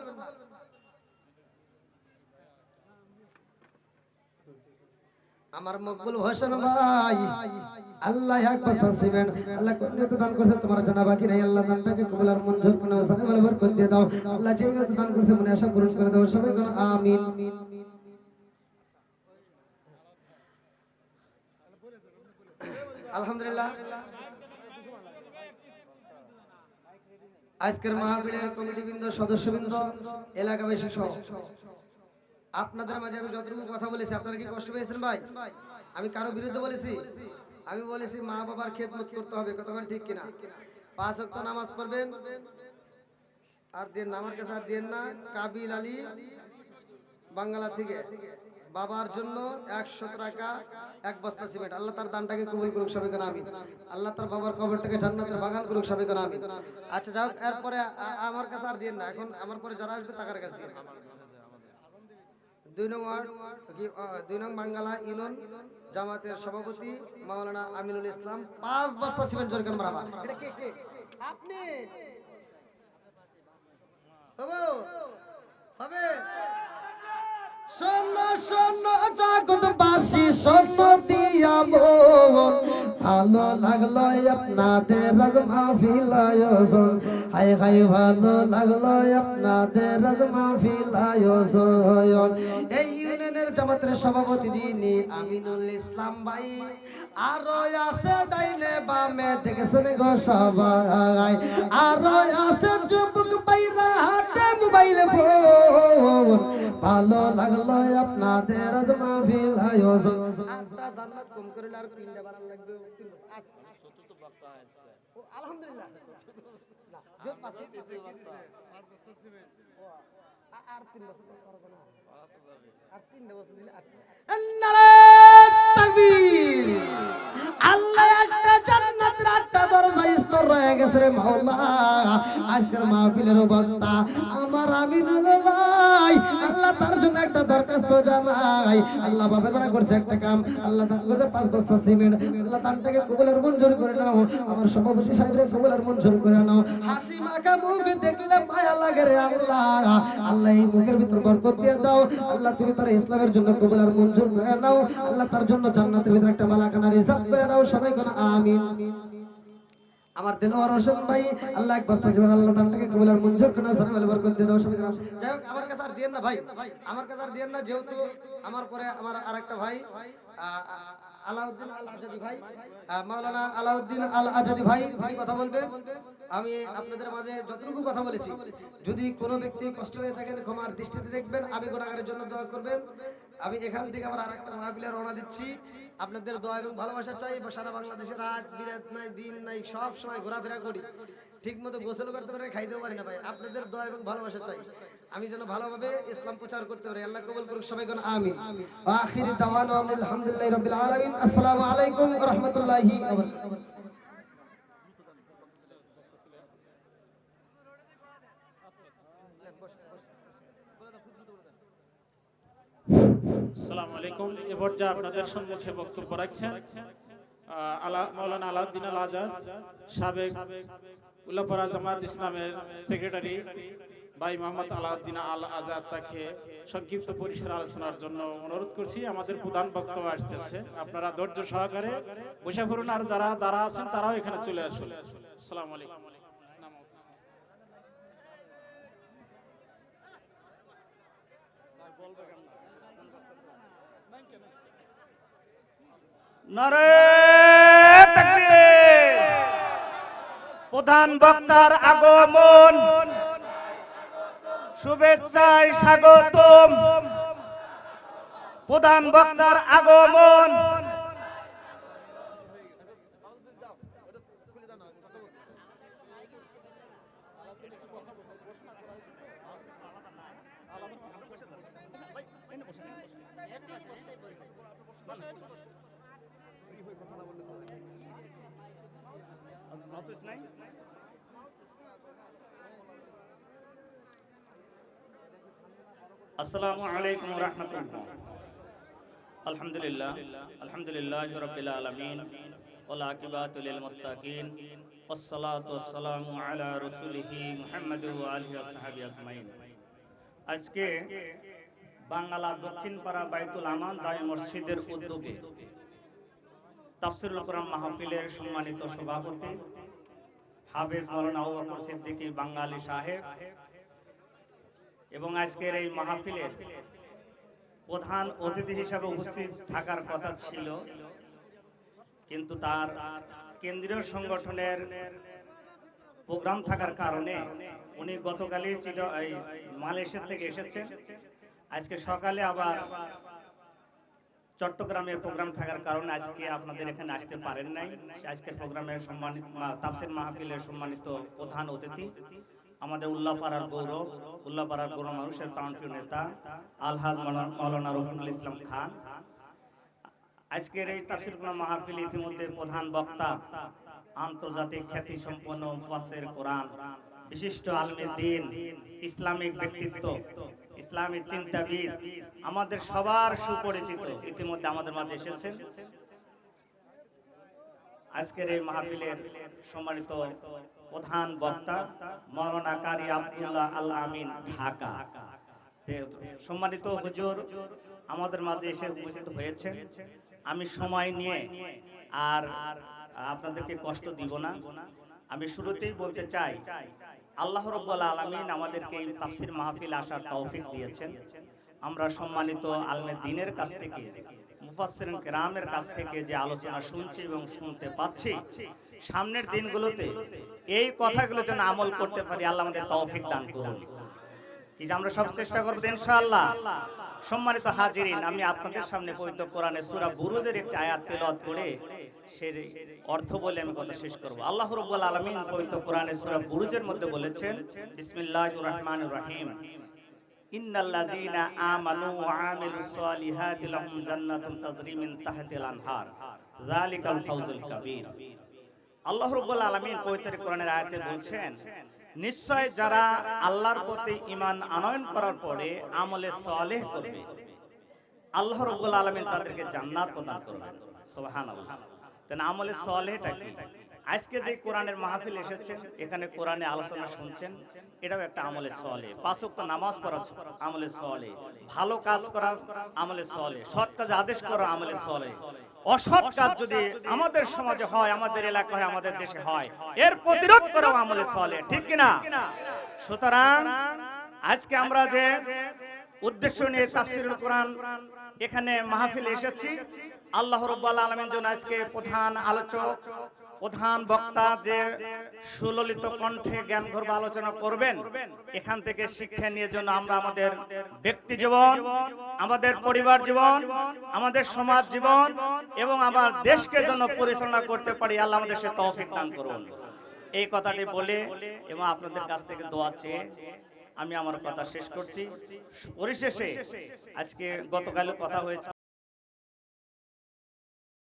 আমার মকবুল হোসেন ভাই আল্লাহ 1 বস্তা সিমেন্ট আল্লাহ কোনে তো দান করছে তোমার জানা বাকি নাই, আল্লাহ দানটাকে কবুল আর মঞ্জুর করে নাও, সালাম আলাইহি বরকত দিয়ে দাও। আল্লাহ যে নিয়ত দান করছে মনে আশা পূরণ করে দাও, সবাই কোন আমিন। আলহামদুলিল্লাহ আজকের মাহফিলের কমিটিবৃন্দ, সদস্যবৃন্দ, এলাকাবাসী সহ আপনাদের মাঝে আমি যতটুকু কথা বলেছি আপনারা কি কষ্ট পেয়েছেন ভাই? আমি কারো বিরুদ্ধে বলেছি? আমি বলেছি মা বাবার খেদমত করতে হবে, কতক্ষণ ঠিক কিনা? 5 ওয়াক্ত নামাজ পড়বেন আর দেন আমার কাছে আর দেন না। কাবিল আলী বাংলা থেকে বাবার জন্য 100 টাকা, এক বস্তা সিমেন্ট। আল্লাহ তার দানটাকে কবুল করুক, সবাই কোন আমিন। আল্লাহ তার বাবার কবরটাকে জান্নাতের বাগান করুক, সবাই কোন আমিন। আচ্ছা যাও, এরপরে আমার কাছে আর দিয়েন না, এখন আমার পরে যারা আসবে তাদের কাছে দিয়েন। 2 নং ওয়ার্ড, 2 নং বাঙ্গালা ইউনিয়ন জামাতের সভাপতি মাওলানা আমিনুল ইসলাম 5 বস্তা সিমেন্ট জোর করে মারবা। এটা কে? আপনি হবে। শোনো শোনো জগৎবাসী, শোনো দিয়া মন, ভালো লাগলো আপনাদের আজ মাহফিল আয়োজন। হাই হাই ভালো লাগলো আপনাদের আজ মাহফিল আয়োজন। এই ইউনিয়নের জামাতের সভাপতি যিনি আমিনুল ইসলাম ভাই, আরো আছে ডাইনে বামে দেখেছেন গো সবাই, আরো আছে যুবক ভাইরা হাতে মোবাইল ফোন, ভালো লাগলো আপনাদের আজ মাহফিল আয়োজন। আটটা জান্নাত কম করে আর 3টা বানান লাগবে। চতুর্থ বক্তা আজকে ও আলহামদুলিল্লাহ না জোত পাচ্ছি 5 বস্তা সিমেন্ট আর 3 বছর করব না, আর 3 বছর দিলে নারে তাকবীর। আল্লাহ একটা জান্নাতের 8টা দরজা স্তর রয়ে গেছে রে মাওলা। আজকের মাহফিলের বক্তা আমার আমিনুল ভাই, আল্লাহ তার জন্য একটা দরখাস্ত জানাই। আল্লাহ বাবা করা করছে একটা কাম, আল্লাহ দান করছে 5 বস্তা সিমেন্ট। আল্লাহ দানটাকে কবুল আর মঞ্জুর করে নাও। আমার সভাপতি সাহেবের কবুল আর মঞ্জুর করে নাও। হাসি মাখা মুখ দেখলে মায়া লাগে রে আল্লাহ। আল্লাহ এই মুখের ভিতর বরকত দিয়ে দাও। আল্লাহ তুমি তার ইসলামের জন্য কবুল আর মঞ্জুর করে নাও। আল্লাহ তার জন্য জান্নাতের ভিতরে একটা মালাকানা রিজার্ভ করে দাও, সবাই কোন আমিন। আমার দিলওয়ার হোসেন ভাই, আল্লাহ এক বস্তা জীবন, আল্লাহ দানটাকে কবুল আর মঞ্জুর করে নাও, সালাম আলাইহি বরকত দিয়ে দাও, সবাই কোন। যাই হোক, আমার কাছে আর দিয়েন না ভাই, আমার কাছে আর দিয়েন না, যেহেতু আমার পরে আমার আরেকটা ভাই আলাউদ্দিন আল আজাদি ভাই, মাওলানা আলাউদ্দিন আল আজাদি ভাই কথা বলবেন। আমি আপনাদের মাঝে যতটুকু কথা বলেছি, যদি কোনো ব্যক্তি কষ্ট হয়ে থাকেন ক্ষমার দৃষ্টিতে দেখবেন, আমি গুনাহগারের জন্য দোয়া করবেন। আমি এখান থেকে আবার আরেকটা মাহফিলে রওনা দিচ্ছি। আপনাদের দোয়া এবং ভালোবাসা চাই। সারা বাংলাদেশে রাত বিরাত নাই, দিন নাই, সব সময় ঘোরাফেরা করি, ঠিক মতো গোসল করতে পারি, খাইতেও পারি না ভাই। আপনাদের দোয়া এবং ভালোবাসা চাই, আমি যেন ভালোভাবে ইসলাম প্রচার করতে পারি। আল্লাহ কবুল করুক, সবাই কোন আমিন। আখিরি দাওয়ানা আলহামদুলিল্লাহি রাব্বিল আলামিন। আসসালামু আলাইকুম ওয়া রাহমাতুল্লাহি ওয়া বারাকাতুহু। আসসালামু আলাইকুম। এবার যা আপনাদের সম্মুখে বক্তব্য রাখছেন মাওলানা আলাউদ্দিন আল আজাদ, সাবেক উলাপাড়া জামাত ইসলামের সেক্রেটারি ভাই মোহাম্মদ আলাউদ্দিন আল আজাদ, তাকে সংক্ষিপ্ত পরিসর আলোচনার জন্য অনুরোধ করছি। আমাদের প্রধান বক্তব্য আসতেছে, আপনারা ধৈর্য সহকারে বসে পড়ুন, আর যারা দাঁড়া আছেন তারাও এখানে চলে আসুন। আসসালামু আলাইকুম। নারে তাকবীর। প্রধান বক্তার আগমন, শুভেচ্ছায় স্বাগতম। প্রধান বক্তার আগমন, আসসালামু আলাইকুম ওয়া রাহমাতুল্লাহ। আলহামদুলিল্লাহ, আলহামদুলিল্লাহি রাব্বিল আলামিন, ওয়াল আকিবাতু লিল মুত্তাকিন, ওয়াসসালাতু ওয়াসসালামু আলা রাসূলিহি মুহাম্মাদ ওয়া আলিহি ওয়া সাহবিহি আজমাইন। আজকে বাংলা দক্ষিণপাড়া বাইতুল আমান জামে মসজিদের উদ্যোগে তাফসীরুল কোরআন মাহফিলের সম্মানিত সভাপতি হাফেজ মাওলানা আবু বকর সিদ্দিকী বাঙালি সাহেব এবং আজকের এই মাহফিলের প্রধান অতিথি হিসেবে উপস্থিত থাকার কথা ছিল, কিন্তু তার কেন্দ্রীয় সংগঠনের প্রোগ্রাম থাকার কারণে উনি গতকালই মালয়েশিয়া থেকে এসেছেন। আজকে সকালে আবার চট্টগ্রামে প্রোগ্রাম থাকার কারণে আজকে আপনাদের এখানে আসতে পারেন নাই। আজকের প্রোগ্রামের সম্মানিত তাফসীর মাহফিলের সম্মানিত প্রধান অতিথি আমাদের উল্লাপাড়ার গৌরব, উল্লাপাড়ার গৌরব মানুষের প্রাণপ্রিয় নেতা আলহাজ মাওলানা রফিকুল ইসলাম খান। আজকের এই তাফসীর কোরআন মাহফিল ইতিমধ্যে প্রধান বক্তা, আন্তর্জাতিক খ্যাতি সম্পন্ন মুফাসসির কোরআন, বিশিষ্ট আলেম দ্বীন, ইসলামিক ব্যক্তিত্ব, ইসলামিক চিন্তাবিদ, আমাদের সবার সুপরিচিত ইতিমধ্যে আমাদের মাঝে এসেছেন। আজকের এই মাহফিলের সম্মানিত প্রধান বক্তা মাওলানা কারি আব্দুল্লাহ আল আমিন, ঢাকা। সম্মানিত হুজুর আমাদের মাঝে এসে উপস্থিত হয়েছে। আমি সময় নিয়ে আর আপনাদেরকে কষ্ট দিব না। আমি শুরুতেই বলতে চাই, আল্লাহ রাব্বুল আলামিন আমাদেরকে এই তাফসীর মাহফিল আসার তৌফিক দিয়েছেন। আমরা সম্মানিত আলেম দ্বীনের কাছ থেকে, মুফাসসিরিন কিরামের কাছ থেকে যে আলোচনা শুনছি এবং শুনতে পাচ্ছি, সামনের দিনগুলোতে এই কথাগুলো যেন আমল করতে পারি, আল্লাহ আমাদের তৌফিক দান করুন। কি যে আমরা সব চেষ্টা করব ইনশাআল্লাহ। সম্মানিত হাজিরিন, আমি আপনাদের সামনে পবিত্র কোরআনে সূরা বুরুজের একটি আয়াত তেলাওয়াত করে সেই অর্থ বলে আমি কথা শেষ করব। আল্লাহ রাব্বুল আলামিন পবিত্র কোরআনে সূরা বুরুজের মধ্যে বলেছেন, বিসমিল্লাহির রহমানির রহিম, ইন্নাল্লাযীনা আমানু ওয়া আমিলুস সালিহাতি লাহুম জান্নাতুন তাজরি মিন তাহতিল আনহার যালিকাল ফাওজুল কাবীর। আল্লাহ রাব্বুল আলামিন পবিত্র কোরআনের আয়াতে বলছেন, নিশ্চয় যারা আল্লাহর প্রতি ঈমান আনয়ন করার পরে আমলে সালেহ করবে, আল্লাহ রাব্বুল আলামিন তাদেরকে জান্নাত প্রদান করবেন। সুবহানাল্লাহ। তাহলে আমলে সালেহটা কি? আজকে যে কোরআনের মাহফিল এসেছেন, এখানে কোরআনে আলোচনা শুনছেন, এটাও একটা আমলে সালেহ। পাঁচ ওয়াক্ত নামাজ পড়া আমলে সালেহ, ভালো কাজ করা আমলে সালেহ, সৎ কাজ আদেশ করা আমলে সালেহ। অসৎ কাজ যদি আমাদের সমাজে হয়, আমাদের এলাকায়, আমাদের দেশে হয়, এর প্রতিরোধ করা আমলে সালেহ, ঠিক কি না? সুতরাং আজকে আমরা যে উদ্দেশ্য নিয়ে তাফসীরুল কোরআন এখানে মাহফিলে এসেছি, আল্লাহ রাব্বুল আলামিন যেন আজকে প্রধান আলোচক, প্রধান বক্তা যে সুললিত কণ্ঠে জ্ঞানগর্ভ আলোচনা করবেন, এখান থেকে শিক্ষা নিয়ে যেন আমরা আমাদের ব্যক্তি জীবন, আমাদের পরিবার জীবন, আমাদের সমাজ জীবন এবং আমার দেশকে যেন পরিচালনা করতে পারি, আল্লাহ আমাদের সে তৌফিক দান করুন। এই কথাটি বলে এবং আপনাদের কাছ থেকে দোয়া চেয়ে আমি আমার কথা শেষ করছি। পরিশেষে আজকে গতকালও কথা হয়েছে,